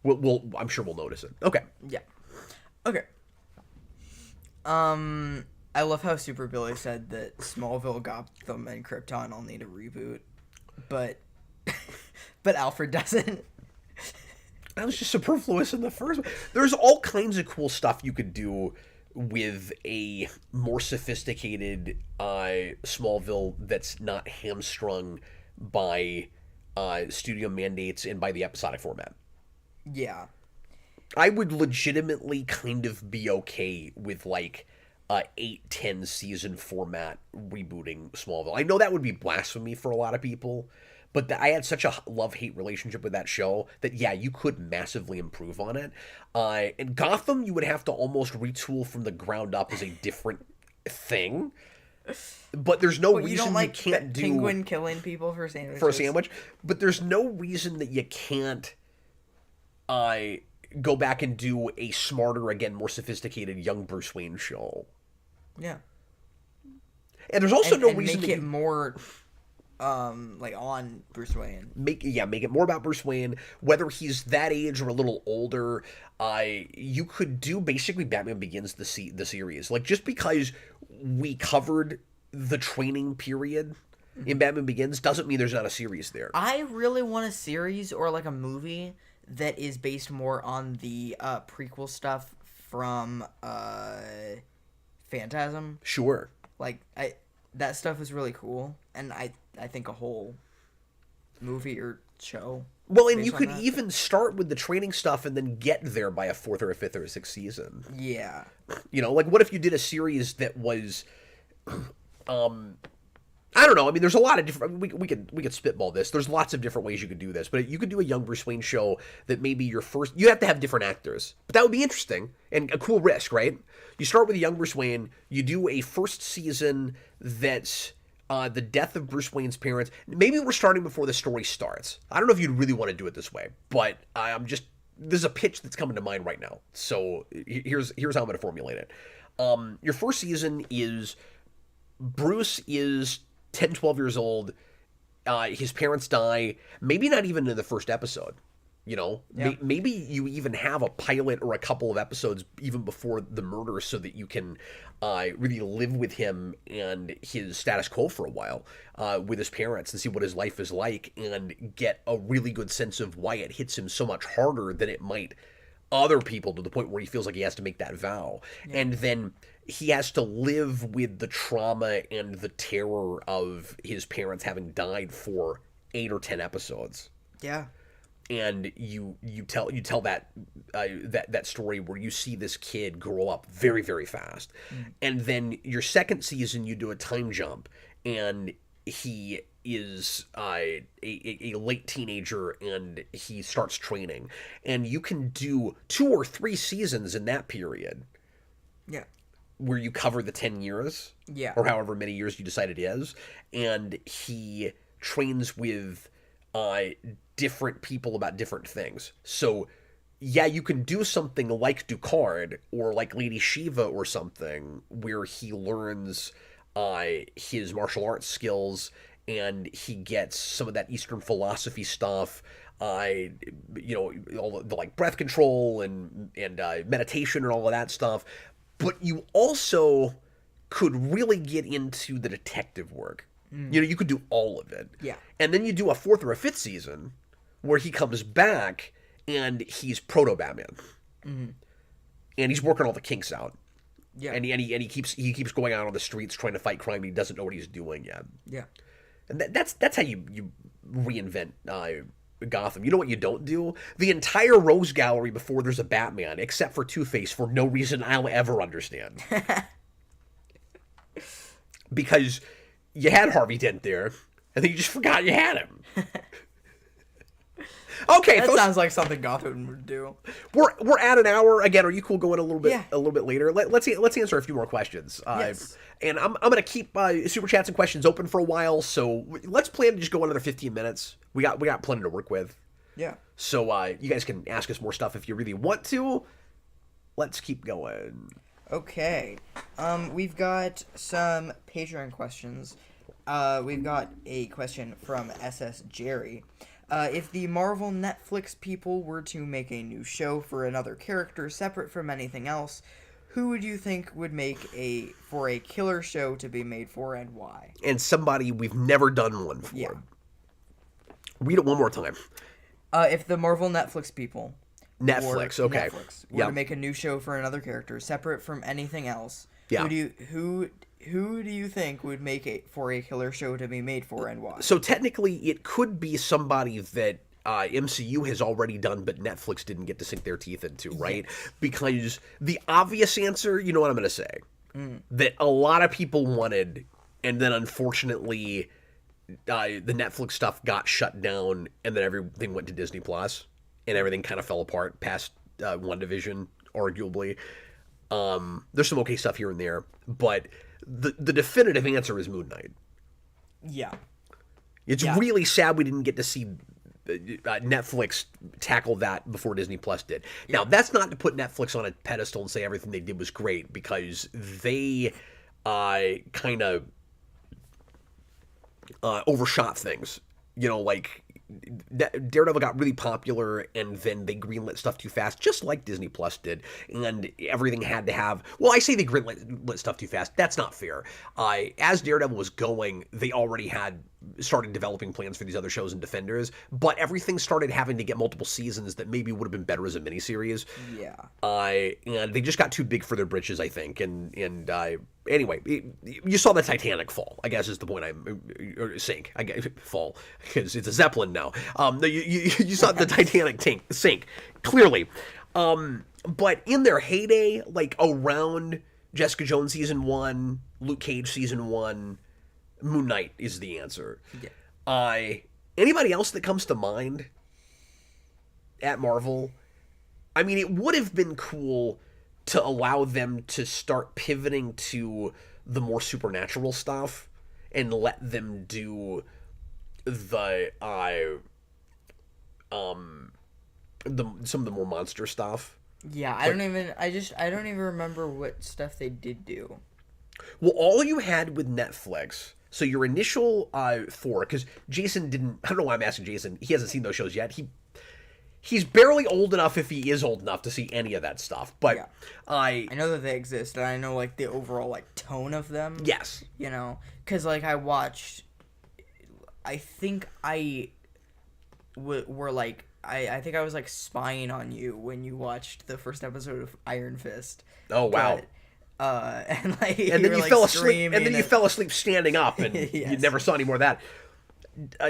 I'm sure we'll notice it. Okay. Yeah. Okay. I love how Super Billy said that Smallville, Gotham, and Krypton all need a reboot, but Alfred doesn't. That was just superfluous in the first one. There's all kinds of cool stuff you could do with a more sophisticated Smallville that's not hamstrung by studio mandates and by the episodic format. Yeah. I would legitimately kind of be okay with like a 8-10 season format rebooting Smallville. I know that would be blasphemy for a lot of people, but I had such a love-hate relationship with that show that, yeah, you could massively improve on it. And Gotham, you would have to almost retool from the ground up as a different thing. But there's no reason you can't do... Penguin killing people for sandwiches. For a sandwich. But there's no reason that you can't go back and do a smarter, again, more sophisticated young Bruce Wayne show. Yeah. And there's also no reason make it more... like on Bruce Wayne. Make it more about Bruce Wayne, whether he's that age or a little older. You could do basically Batman Begins the series, like just because we covered the training period in Batman Begins doesn't mean there's not a series there. I really want a series or like a movie that is based more on the prequel stuff from Phantasm. Sure. Like that stuff is really cool, and I think a whole movie or show. Well, and you could even start with the training stuff and then get there by a 4th or a 5th or a 6th season. Yeah. You know, like what if you did a series that was, I don't know. I mean, there's a lot of different. We could spitball this. There's lots of different ways you could do this, but you could do a young Bruce Wayne show that maybe your first. You have to have different actors, but that would be interesting and a cool risk, right? You start with a young Bruce Wayne. You do a first season that's the death of Bruce Wayne's parents. Maybe we're starting before the story starts. I don't know if you'd really want to do it this way, but there's a pitch that's coming to mind right now. So here's how I'm going to formulate it. Your first season is Bruce is 10, 12 years old. His parents die. Maybe not even in the first episode. You know, Yeah. maybe you even have a pilot or a couple of episodes even before the murder so that you can really live with him and his status quo for a while with his parents and see what his life is like and get a really good sense of why it hits him so much harder than it might other people, to the point where he feels like he has to make that vow. Yeah. And then he has to live with the trauma and the terror of his parents having died for 8 or 10 episodes. Yeah. And you tell that that story where you see this kid grow up very, very fast. And then your second season you do a time jump and he is a late teenager and he starts training, and you can do 2 or 3 seasons in that period. Yeah. Where you cover the 10 years. Yeah. Or however many years you decide it is. And he trains with different people about different things. So yeah, you can do something like Ducard or like Lady Shiva or something where he learns his martial arts skills and he gets some of that Eastern philosophy stuff, all the like breath control and meditation and all of that stuff. But you also could really get into the detective work. You could do all of it. Yeah. And then you do a 4th or a 5th season where he comes back and he's proto-Batman. And he's working all the kinks out. Yeah. And he keeps going out on the streets trying to fight crime and he doesn't know what he's doing yet. Yeah. And that's how you reinvent Gotham. You know what you don't do? The entire Rose Gallery before there's a Batman, except for Two-Face, for no reason I'll ever understand. Because you had Harvey Dent there, and then you just forgot you had him. Okay, that sounds like something Gotham would do. We're at an hour again. Are you cool going a little bit later? Let's answer a few more questions. Yes. And I'm gonna keep super chats and questions open for a while. So let's plan to just go another 15 minutes. We got plenty to work with. Yeah. So you guys can ask us more stuff if you really want to. Let's keep going. Okay. We've got some Patreon questions. We've got a question from SS Jerry. If the Marvel Netflix people were to make a new show for another character separate from anything else, who would you think would make for a killer show to be made for, and why? And somebody we've never done one for. Yeah. Read it one more time. If the Marvel Netflix people Netflix were to make a new show for another character separate from anything else, who do you think would make it for a killer show to be made for, and why? So technically, it could be somebody that MCU has already done, but Netflix didn't get to sink their teeth into, right? Yes. Because the obvious answer, you know what I'm going to say, that a lot of people wanted, and then unfortunately, the Netflix stuff got shut down, and then everything went to Disney Plus, and everything kind of fell apart past WandaVision, arguably. There's some okay stuff here and there, but the definitive answer is Moon Knight. Yeah. It's really sad we didn't get to see Netflix tackle that before Disney Plus did. Now, that's not to put Netflix on a pedestal and say everything they did was great, because they kind of overshot things. Like Daredevil got really popular, and then they greenlit stuff too fast, just like Disney Plus did, and everything had to have... Well, I say they greenlit stuff too fast. That's not fair. As Daredevil was going, they already had started developing plans for these other shows and Defenders, but everything started having to get multiple seasons that maybe would have been better as a miniseries. Yeah. And they just got too big for their britches, I think, and anyway, you saw the Titanic fall, I guess is the point sink. I guess fall, because it's a Zeppelin now. You saw the Titanic sink, clearly. But in their heyday, like around Jessica Jones season 1, Luke Cage season 1, Moon Knight is the answer. Yeah. Anybody else that comes to mind at Marvel? I mean, it would have been cool to allow them to start pivoting to the more supernatural stuff and let them do some of the more monster stuff. Yeah, I don't even remember what stuff they did do. Well, all you had with Netflix, so your initial Thor, because Jason didn't... I don't know why I'm asking Jason. He hasn't seen those shows yet. he's barely old enough, if he is old enough, to see any of that stuff. But Yeah. I know that they exist, and I know like the overall like tone of them. yes, You know, because like I watched, I think I were like I think I was like spying on you when you watched the first episode of Iron Fist. oh wow. But, and like And then were, you like, fell asleep. And screaming then you fell asleep standing up, and you Yes. never saw any more of that.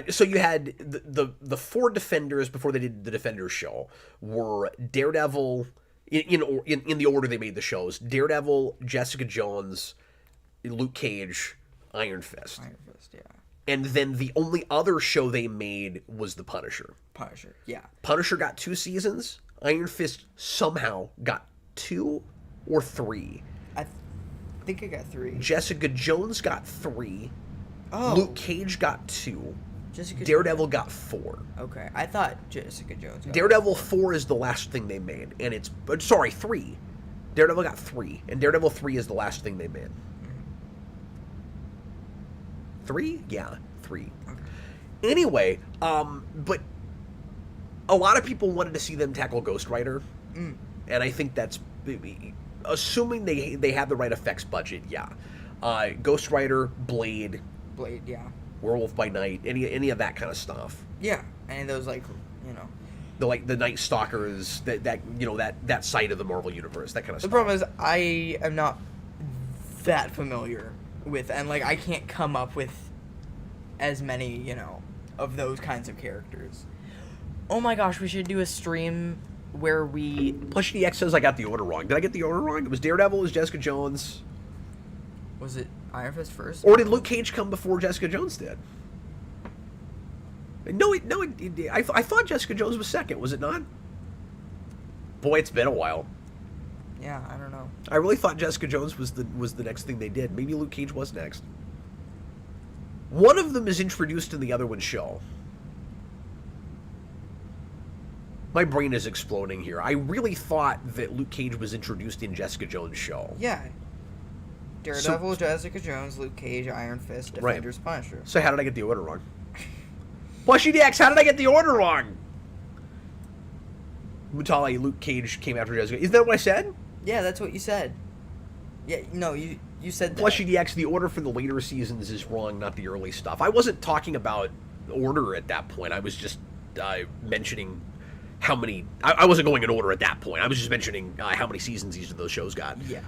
So you had the four Defenders before they did the Defenders show were Daredevil in the order they made the shows: Daredevil, Jessica Jones, Luke Cage, Iron Fist. Iron Fist, yeah. And then the only other show they made was The Punisher. Punisher, yeah. Punisher got 2 seasons. Iron Fist somehow got 2 or 3. I think I got 3. Jessica Jones got 3. Oh, Luke Cage got 2. Jessica Daredevil got 4. Okay, I thought Jessica Jones. Got Daredevil 4 is the last thing they made, and it's sorry 3. Daredevil got 3, and Daredevil 3 is the last thing they made. 3? Yeah, 3. Anyway, but a lot of people wanted to see them tackle Ghost Rider, and I think that's assuming they have the right effects budget. Yeah, Ghost Rider, Blade, yeah. Werewolf by Night, any of that kind of stuff. Yeah, and those like, you know. The Night Stalkers, that side of the Marvel universe, that kind of The stuff. problem is I am not that familiar with, and like I can't come up with as many, you know, of those kinds of characters. Oh my gosh, we should do a stream where we... Plush DX says I got the order wrong. Did I get the order wrong? It was Daredevil, it was Jessica Jones. Was it Iron Fist first? Or did Luke Cage come before Jessica Jones did? No, I thought Jessica Jones was second, was it not? Boy, it's been a while. Yeah, I don't know. I really thought Jessica Jones was the next thing they did. Maybe Luke Cage was next. One of them is introduced in the other one's show. My brain is exploding here. I really thought that Luke Cage was introduced in Jessica Jones' show. Yeah. Daredevil, Jessica Jones, Luke Cage, Iron Fist, Defenders, Punisher. So how did I get the order wrong? Plushy DX, how did I get the order wrong? Mutali, Luke Cage came after Jessica. Isn't that what I said? Yeah, that's what you said. Yeah, no, you said that. Plushy DX, the order for the later seasons is wrong, not the early stuff. I wasn't talking about order at that point. I was just mentioning how many... I wasn't going in order at that point. I was just mentioning how many seasons each of those shows got. Yeah.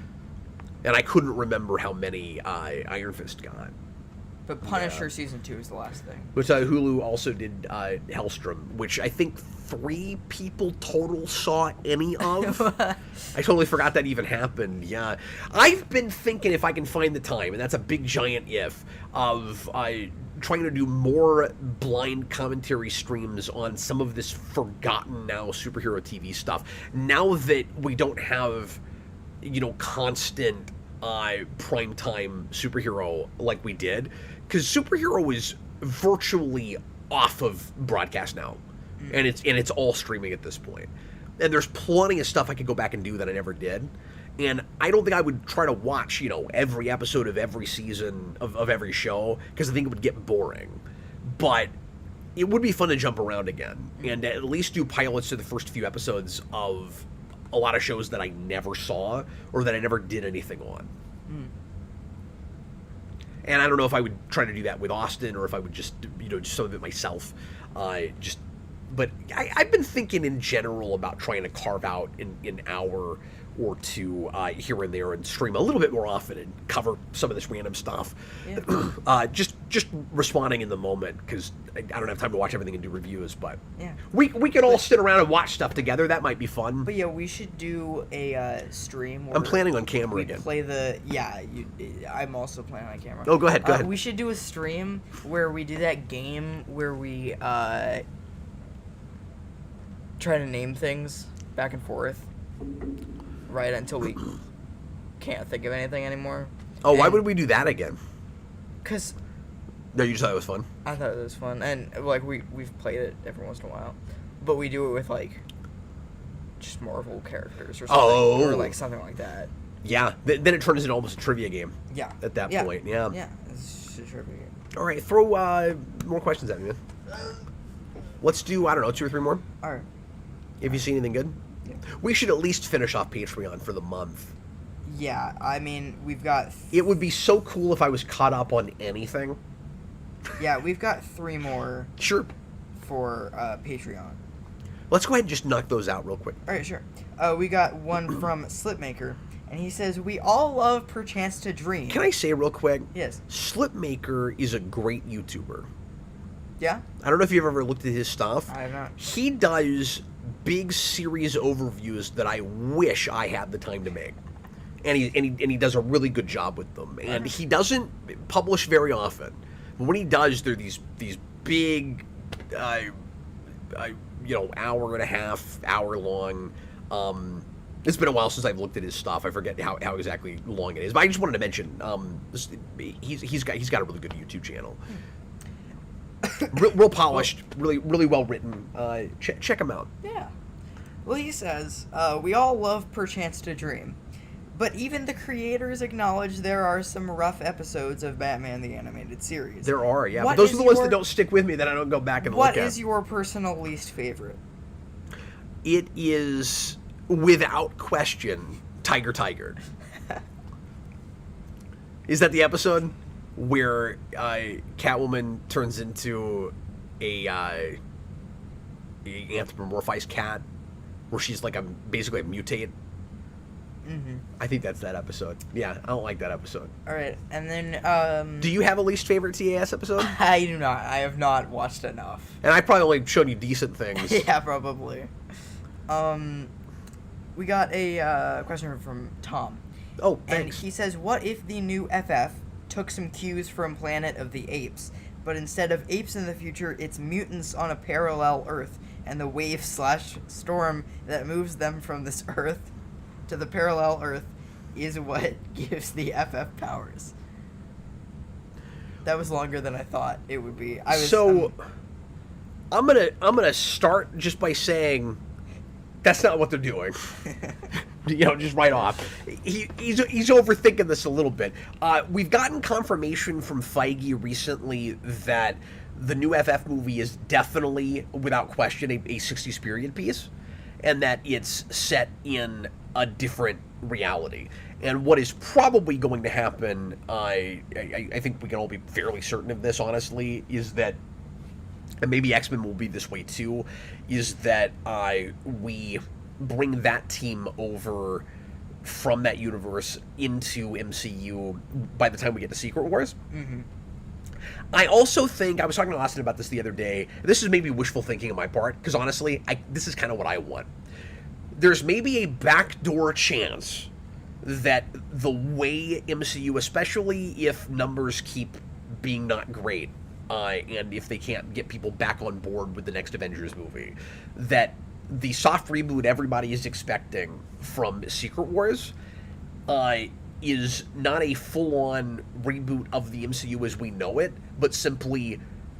And I couldn't remember how many Iron Fist got. But Punisher Season 2 is the last thing. Which Hulu also did Hellstrom, which I think 3 people total saw any of. I totally forgot that even happened, yeah. I've been thinking if I can find the time, and that's a big giant if, of trying to do more blind commentary streams on some of this forgotten now superhero TV stuff. Now that we don't have, constant primetime superhero like we did, because superhero is virtually off of broadcast now, and it's all streaming at this point. And there's plenty of stuff I could go back and do that I never did, and I don't think I would try to watch every episode of every season of every show, because I think it would get boring. But it would be fun to jump around again and at least do pilots to the first few episodes of a lot of shows that I never saw or that I never did anything on. And I don't know if I would try to do that with Austin or if I would just, just some of it myself. But I've been thinking in general about trying to carve out an hour or two here and there and stream a little bit more often and cover some of this random stuff. Yeah. Just responding in the moment, because I don't have time to watch everything and do reviews. But yeah, we could all sit around and watch stuff together. That might be fun. But yeah, we should do a stream. Where I'm planning on camera again. Play the I'm also planning on camera. Oh, go ahead. We should do a stream where we do that game where we try to name things back and forth, right until we can't think of anything anymore. Oh, why would we do that again? Because... No, you just thought it was fun? I thought it was fun. And, like, we've played it every once in a while. But we do it with, like, just Marvel characters or something. Oh. Or, like, something like that. Yeah. Then it turns into almost a trivia game. Yeah. At that point, yeah. Yeah, it's just a trivia game. All right, throw more questions at me, man. Let's do, I don't know, 2 or 3 more? All right. Have you seen anything good? Yeah. We should at least finish off Patreon for the month. Yeah, I mean, we've got... It would be so cool if I was caught up on anything. Yeah, we've got 3 more Sure. for Patreon. Let's go ahead and just knock those out real quick. Alright, sure. We got one from Slipmaker, and he says, we all love Perchance to Dream. Can I say real quick? Yes. Slipmaker is a great YouTuber. Yeah? I don't know if you've ever looked at his stuff. I have not. He does big series overviews that I wish I had the time to make. And he does a really good job with them. And he doesn't publish very often. But when he does, they're these big, hour and a half, hour long. It's been a while since I've looked at his stuff. I forget how exactly long it is. But I just wanted to mention, he's got a really good YouTube channel. Real polished, really well written. Check him out. Yeah. Well, he says, we all love Perchance to Dream. But even the creators acknowledge there are some rough episodes of Batman the Animated Series. There are, yeah. What But those is are the ones your- that don't stick with me that I don't go back and look What at. is your personal least favorite? It is, without question, Tiger. Is that the episode where Catwoman turns into a anthropomorphized cat, where she's like basically a mutate? Mm-hmm. I think that's that episode. Yeah, I don't like that episode. Alright, and then, Do you have a least favorite TAS episode? I do not. I have not watched enough. And I probably only shown you decent things. Yeah, probably. We got a question from Tom. Oh, And thanks. he says, what if the new FF took some cues from Planet of the Apes, but instead of apes in the future, it's mutants on a parallel Earth, and the wave/storm that moves them from this Earth to the parallel Earth is what gives the FF powers. That was longer than I thought it would be. I'm gonna start just by saying that's not what they're doing. Just right off. He's overthinking this a little bit. We've gotten confirmation from Feige recently that the new FF movie is definitely, without question, a 60s period piece, and that it's set in a different reality. And what is probably going to happen, I think we can all be fairly certain of this, honestly, is that, and maybe X-Men will be this way too, is that we bring that team over from that universe into MCU by the time we get to Secret Wars. Mm-hmm. I also think, I was talking to Austin about this the other day, this is maybe wishful thinking on my part, because honestly, this is kind of what I want. There's maybe a backdoor chance that the way MCU, especially if numbers keep being not great, and if they can't get people back on board with the next Avengers movie, that the soft reboot everybody is expecting from Secret Wars is not a full-on reboot of the MCU as we know it, but simply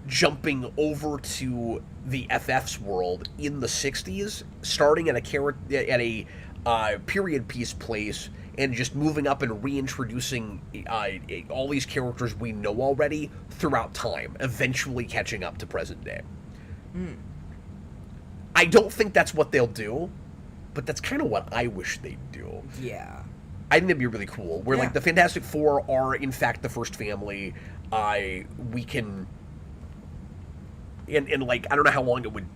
jumping over to the FF's world in the 60s, starting at a period piece place, and just moving up and reintroducing all these characters we know already throughout time, eventually catching up to present day. I don't think that's what they'll do, but that's kind of what I wish they'd do. Yeah. I think that'd be really cool. Where like the Fantastic Four are in fact the first family. We can, and like I don't know how long it would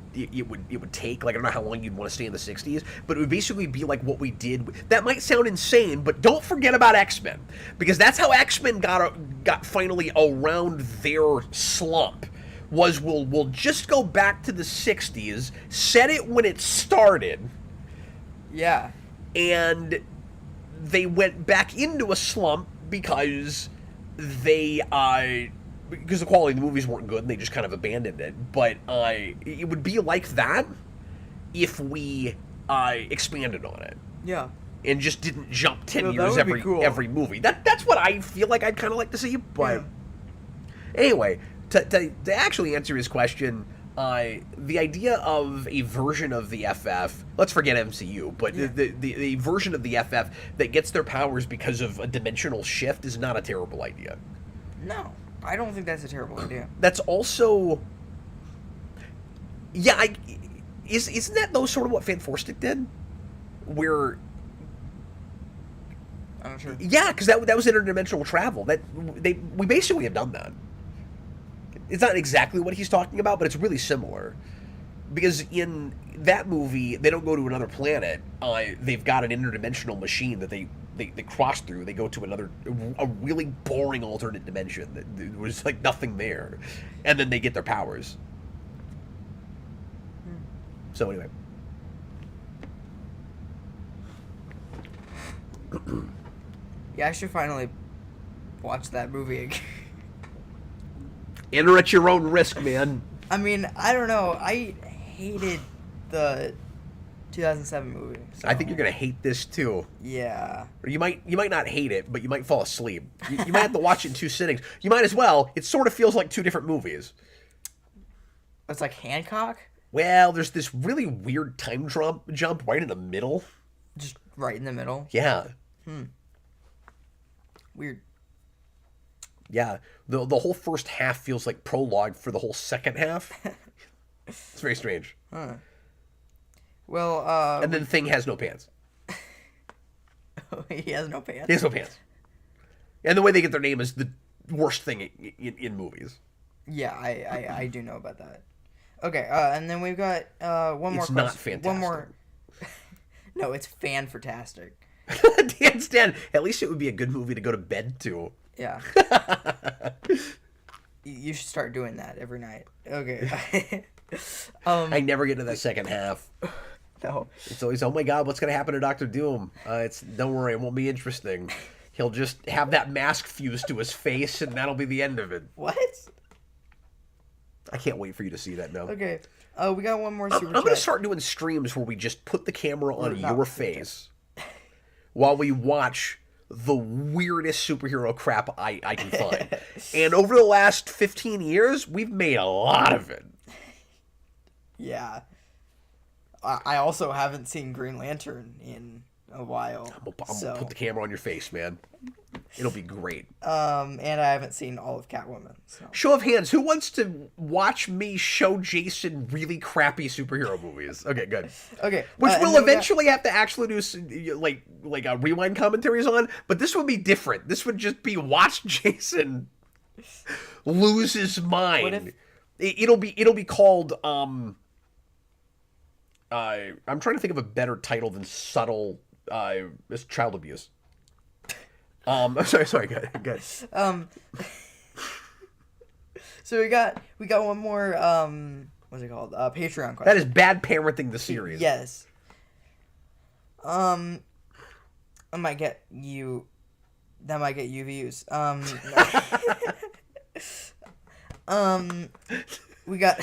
take. Like I don't know how long you'd want to stay in the 60s, but it would basically be like what we did. That might sound insane, but don't forget about X-Men, because that's how X-Men got finally around their slump. Was we'll just go back to the 60s, set it when it started. Yeah. And they went back into a slump because the quality of the movies weren't good and they just kind of abandoned it. But it would be like that if we expanded on it. Yeah. And just didn't jump 10 that years would be cool. every movie. That's what I feel like I'd kind of like to see. But anyway, to actually answer his question, the idea of a version of the FF, let's forget MCU, but the version of the FF that gets their powers because of a dimensional shift is not a terrible idea. No, I don't think that's a terrible idea. That's also, it Isn't that though sort of what Van Forstic did? Where I'm not sure. yeah, because that was interdimensional travel. We basically have done that. It's not exactly what he's talking about, but it's really similar. Because in that movie, they don't go to another planet. They've got an interdimensional machine that they cross through. They go to a really boring alternate dimension. There was like nothing there, and then they get their powers. So anyway. Yeah, I should finally watch that movie again. Enter at your own risk, man. I mean, I don't know. I hated the 2007 movie. So. I think you're gonna hate this too. Yeah. Or you might not hate it, but you might fall asleep. You might have to watch it in 2 sittings. You might as well. It sort of feels like 2 different movies. It's like Hancock? Well, there's this really weird time jump right in the middle. Just right in the middle? Yeah. Weird. Yeah. The whole first half feels like prologue for the whole second half. It's very strange. Huh. Well, and then the Thing has no pants. He has no pants? He has no pants. And the way they get their name is the worst thing in movies. Yeah, I do know about that. Okay, and then we've got one more question. It's not fantastic. One more. No, it's fan-fertastic. Dan Stan, at least it would be a good movie to go to bed to. Yeah. You should start doing that every night. Okay. I never get to that second half. No. It's always, oh my god, what's going to happen to Dr. Doom? Don't worry, it won't be interesting. He'll just have that mask fused to his face, and that'll be the end of it. What? I can't wait for you to see that now. Okay. We got one more super I'm going to start doing streams where we just put the camera on your face while we watch the weirdest superhero crap I can find. And over the last 15 years, we've made a lot of it. Yeah. I also haven't seen Green Lantern in a while. I'm gonna put the camera on your face, man. It'll be great. And I haven't seen all of Catwoman. So. Show of hands, who wants to watch me show Jason really crappy superhero movies? Okay, good. Okay. Which we'll eventually have to actually do like rewind commentaries on, but this would be different. This would just be watch Jason lose his mind. It'll be called I'm trying to think of a better title than subtle it's child abuse. I'm sorry, good. So we got one more what's it called? Patreon question. That is bad parenting the series. Yes. I might get you views. We got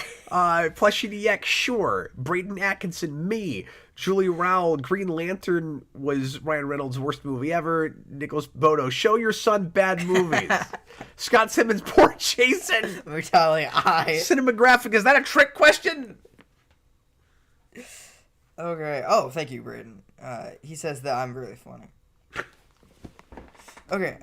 Plushy DX, sure. Braden Atkinson, me. Julie Rowell, Green Lantern was Ryan Reynolds' worst movie ever. Nicholas Bodo, show your son bad movies. Scott Simmons, poor Jason. Cinematographic, is that a trick question? Okay. Oh, thank you, Braden. He says that I'm really funny. Okay.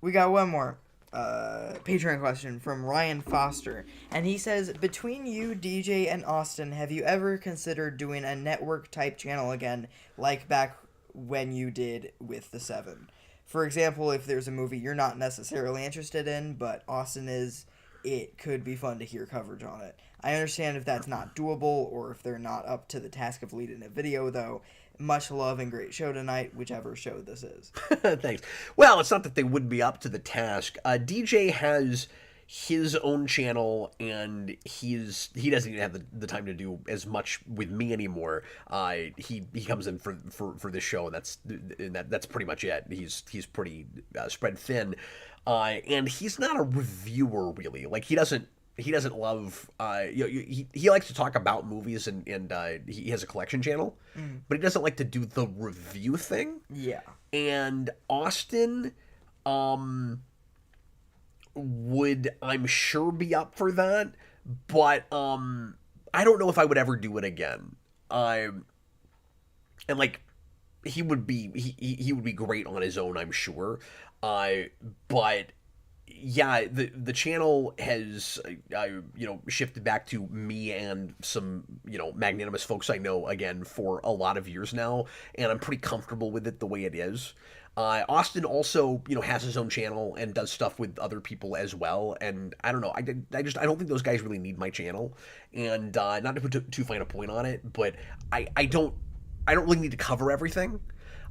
We got one more. Patreon question from Ryan Foster, and he says, between you, DJ, and Austin, have you ever considered doing a network type channel again, like back when you did with the Seven? For example, if there's a movie you're not necessarily interested in, but Austin is, it could be fun to hear coverage on it. I understand if that's not doable, or if they're not up to the task of leading a video, though. Much love and great show tonight, whichever show this is. Thanks. Well, it's not that they wouldn't be up to the task. DJ has his own channel, and he doesn't even have the time to do as much with me anymore. He comes in for this show, and that's pretty much it. He's pretty spread thin, and he's not a reviewer really. Like he doesn't love he likes to talk about movies, and he has a collection channel, but he doesn't like to do the review thing. Yeah. And Austin would, I'm sure, be up for that, but I don't know if I would ever do it again. And like he would be great on his own, I'm sure, but yeah, the channel has shifted back to me and some magnanimous folks I know again for a lot of years now, and I'm pretty comfortable with it the way it is. Austin also has his own channel and does stuff with other people as well, and I don't know, I don't think those guys really need my channel, and not to put too fine a point on it, but I don't really need to cover everything.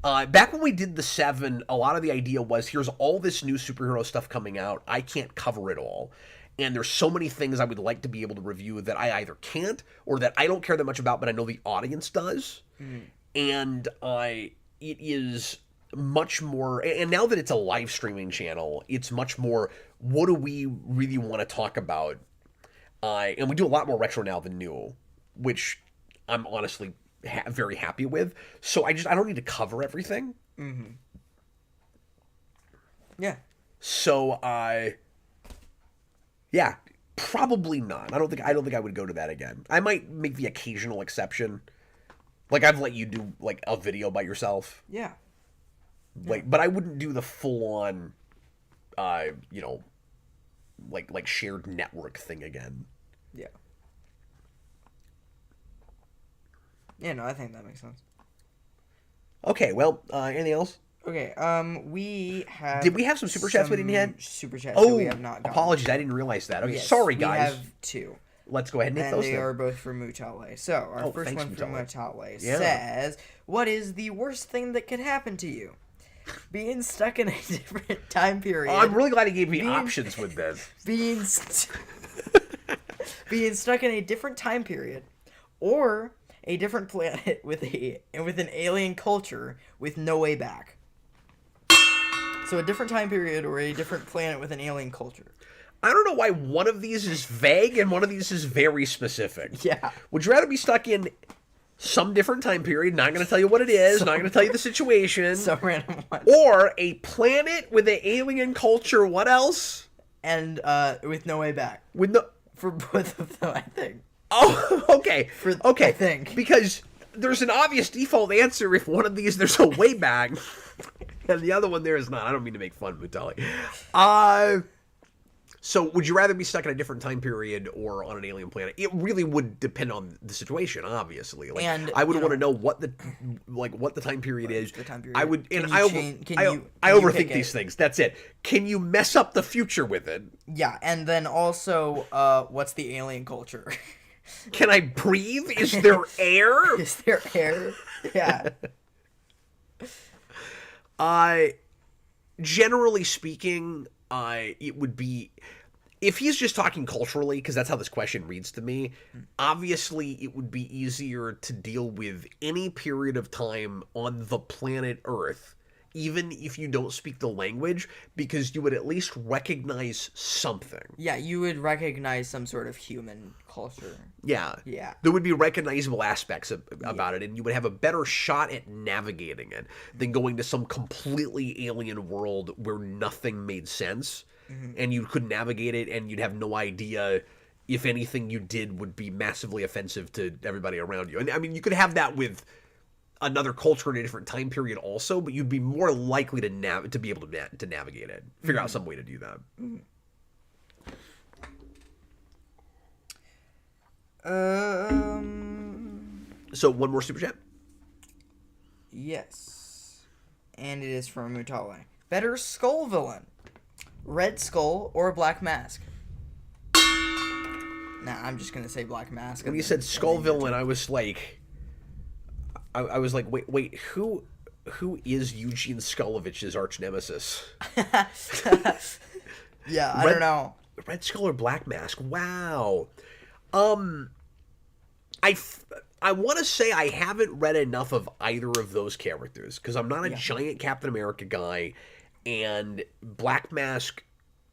Back when we did the 7, a lot of the idea was, here's all this new superhero stuff coming out. I can't cover it all. And there's so many things I would like to be able to review that I either can't or that I don't care that much about, but I know the audience does. And it is much more, and now that it's a live streaming channel, it's much more, what do we really want to talk about? And we do a lot more retro now than new, which I'm honestly very happy with. So I don't need to cover everything. Yeah. So yeah, probably not. I don't think I would go to that again. I might make the occasional exception. Like, I've let you do like a video by yourself. Yeah. Like, but I wouldn't do the full on like shared network thing again. Yeah. Yeah, no, I think that makes sense. Okay, well, anything else? Okay, we have... Did we have some super chats we didn't hit? Super chats that we have not gotten. Apologies, I didn't realize that. Okay, Yes, sorry, guys. We have 2. Let's go ahead and hit And those they then. are both from Mutale. So, our first thanks, one from Mutale. Mutale Yeah. says, what is the worst thing that could happen to you? Being stuck in a different time period. Oh, I'm really glad he gave me options with this. Being stuck in a different time period, or a different planet with an alien culture with no way back. So a different time period or a different planet with an alien culture. I don't know why one of these is vague and one of these is very specific. Yeah. Would you rather be stuck in some different time period, not going to tell you what it is, not going to tell you the situation, So random one. or a planet with an alien culture, what else? And with no way back. With no... For both of them, I think. Oh, okay. Okay. I think. Because there's an obvious default answer if one of these there's a way back, and the other one there is not. I don't mean to make fun of Mutali. So would you rather be stuck in a different time period or on an alien planet? It really would depend on the situation, obviously. Like, And, I would want to know what the time period is. The time period. I would, and Can you I pick overthink it? these things. That's it. Can you mess up the future with it? Yeah, and then also, what's the alien culture? Can I breathe? Is there air? Is there air? Yeah. Generally speaking, it would be, if he's just talking culturally, because that's how this question reads to me, obviously it would be easier to deal with any period of time on the planet Earth, even if you don't speak the language, because you would at least recognize something. Yeah, you would recognize some sort of human culture. Yeah. Yeah. There would be recognizable aspects about it, and you would have a better shot at navigating it than going to some completely alien world where nothing made sense, and you couldn't navigate it, and you'd have no idea if anything you did would be massively offensive to everybody around you. And I mean, you could have that with another culture in a different time period also, but you'd be more likely to be able to navigate it, figure out some way to do that. So one more super chat. Yes. And it is from Mutale. Better Skull villain. Red Skull or Black Mask? Nah, I'm just gonna say Black Mask. When you said Skull villain, I was like, wait, who is Eugene Skulovich's arch nemesis? Yeah, I don't know. Red Skull or Black Mask? Wow. I want to say I haven't read enough of either of those characters, because I'm not a giant Captain America guy, and Black Mask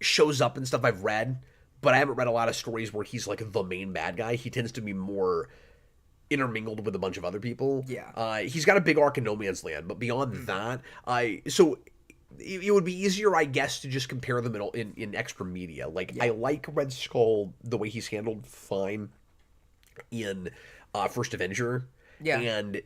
shows up in stuff I've read, but I haven't read a lot of stories where he's like the main bad guy. He tends to be more intermingled with a bunch of other people. Yeah. He's got a big arc in No Man's Land, but beyond that, so it would be easier, I guess, to just compare them in extra media. Like, I like Red Skull, the way he's handled fine in First Avenger. Yeah. And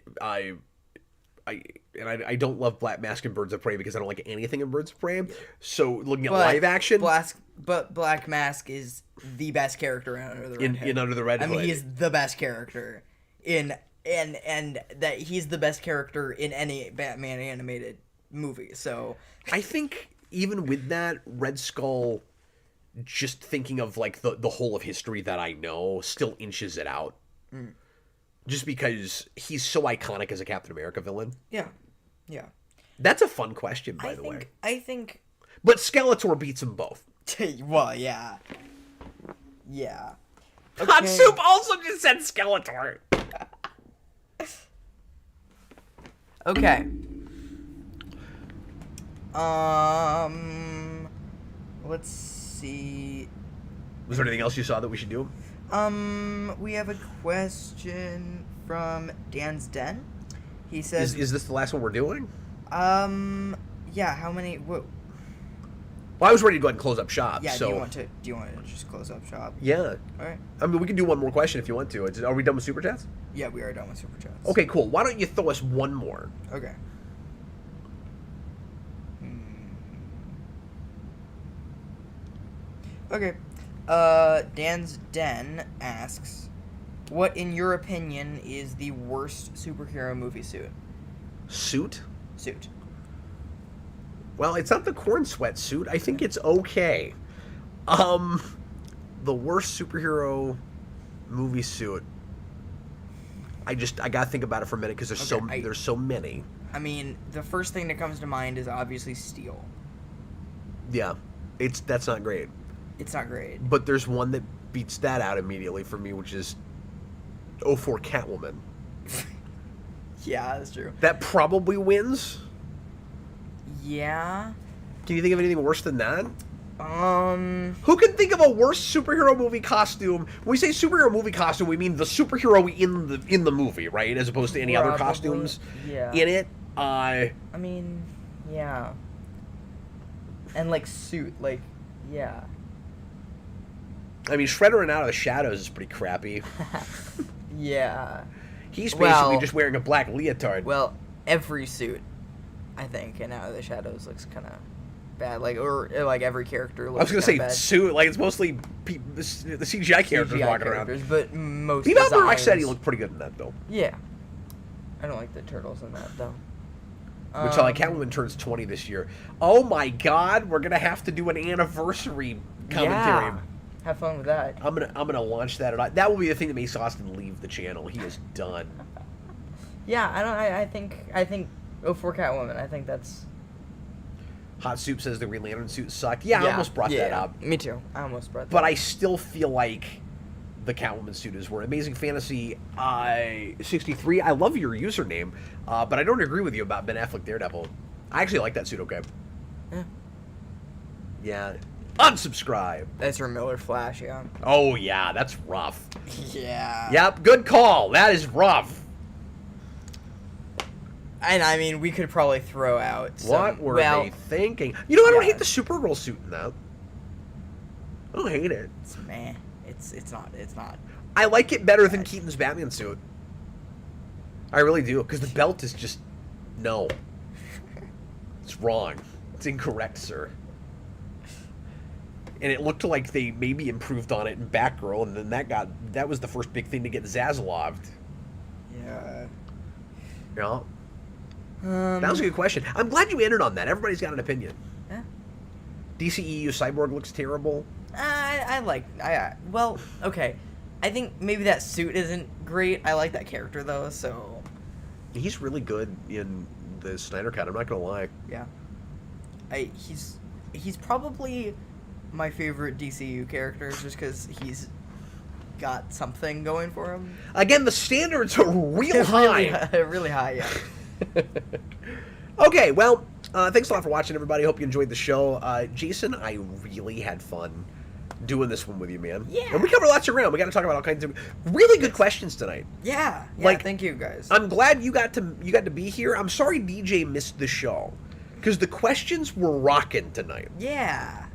and I don't love Black Mask and Birds of Prey because I don't like anything in Birds of Prey. So looking at live action, Black Mask is the best character in Under the Red Hood. In Under the Red Hood. I mean, he is the best character in and that he's the best character in any Batman animated movie. So I think even with that, Red Skull, just thinking of like the whole of history that I know, still inches it out. Just because he's so iconic as a Captain America villain. Yeah. That's a fun question, by the way. I think. But Skeletor beats them both. Well, yeah. Yeah. Hot Soup also just said Skeletor. Okay. Let's see. Was there anything else you saw that we should do? We have a question from Dan's Den. He says, "Is this the last one we're doing?" Yeah. How many? What? Well, I was ready to go ahead and close up shop. Yeah. So. Do you want to just close up shop? Yeah. All right. I mean, we can do one more question if you want to. Are we done with super chats? Yeah, we are done with super chats. Okay, cool. Why don't you throw us one more? Okay. Okay. Dan's Den asks, what, in your opinion, is the worst superhero movie suit? Suit? Suit. Well, it's not the corn sweat suit. I think it's okay. The worst superhero movie suit. I gotta think about it for a minute because there's so many. I mean, the first thing that comes to mind is obviously Steel. Yeah, that's not great. It's not great. But there's one that beats that out immediately for me, which is 04 Catwoman. Yeah, that's true. That probably wins. Yeah. Can you think of anything worse than that? Who can think of a worse superhero movie costume? When we say superhero movie costume, we mean the superhero in the movie, right? As opposed to any other costumes in it. I mean, yeah. And like suit, like, yeah. I mean, Shredder and Out of the Shadows is pretty crappy. Yeah. He's basically just wearing a black leotard. Well, every suit, I think, in Out of the Shadows looks kind of bad. Like, or like every character looks. I was gonna say bad. suit. Like it's mostly the CGI characters walking around. But most. Bebop and Rocksteady look pretty good in that though. Yeah. I don't like the turtles in that though. Which like Catwoman turns 20 this year. Oh my God, we're gonna have to do an anniversary commentary. Yeah. Have fun with that. I'm gonna launch that. That will be the thing that makes Austin leave the channel. He is done. Yeah, I think 04 Catwoman. I think that's. Hot Soup says the Green Lantern suit sucked. Yeah, I almost brought that up. Me too. I almost brought that But up. I still feel like the Catwoman suit is worth. Amazing Fantasy 63. I love your username, but I don't agree with you about Ben Affleck Daredevil. I actually like that suit. Okay. Yeah. Yeah. Unsubscribe. Ezra Miller Flash. Yeah. Oh yeah, that's rough. Yeah. Yep. Good call. That is rough. And I mean, we could probably throw out some, What were they thinking? You know, I don't hate the Supergirl suit in that. I don't hate it. It's meh. It's not. I like it better than Keaton's Batman suit. I really do, because the belt is just no. It's wrong. It's incorrect, sir. And it looked like they maybe improved on it in Batgirl, and then that was the first big thing to get Zaslaved. Yeah. Yeah. That was a good question. I'm glad you ended on that. Everybody's got an opinion. Yeah. DCEU Cyborg looks terrible. Well, okay. I think maybe that suit isn't great. I like that character though, so. He's really good in the Snyder Cut. I'm not gonna lie. Yeah. He's probably my favorite DCU character just because he's got something going for him. Again, the standards are real high. Really high, yeah. Okay, well, thanks a lot for watching, everybody. Hope you enjoyed the show. Jason, I really had fun doing this one with you, man. Yeah. And we covered lots of ground. We got to talk about all kinds of really good questions tonight. Yeah. Like, thank you guys. I'm glad you got to be here. I'm sorry DJ missed the show because the questions were rocking tonight. Yeah.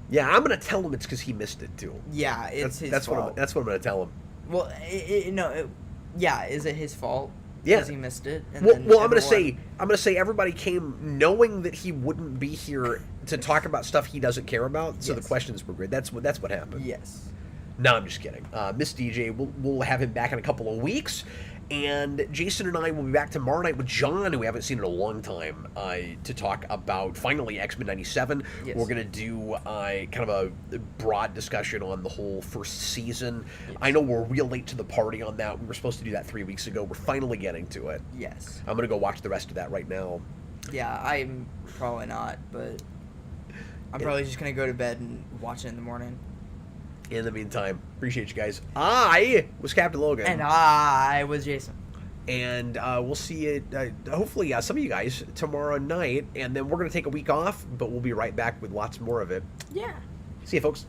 Yeah, I'm gonna tell him it's because he missed it too. Yeah, it's his fault. That's what I'm gonna tell him. Well, yeah, is it his fault? Yeah. because he missed it. And Well, then I'm gonna everyone- say everybody came knowing that he wouldn't be here to talk about stuff he doesn't care about. So Yes. the questions were great. That's what happened. Yes. No, I'm just kidding. Miss DJ, we'll have him back in a couple of weeks. And Jason and I will be back tomorrow night with John, who we haven't seen in a long time, to talk about, finally, X-Men 97. Yes. We're going to do kind of a broad discussion on the whole first season. Yes. I know we're real late to the party on that. We were supposed to do that 3 weeks ago. We're finally getting to it. Yes. I'm going to go watch the rest of that right now. Yeah, I'm probably not, but I'm probably just going to go to bed and watch it in the morning. In the meantime, appreciate you guys. I was Captain Logan. And I was Jason. And we'll see you, hopefully, some of you guys tomorrow night. And then we're going to take a week off, but we'll be right back with lots more of it. Yeah. See you, folks.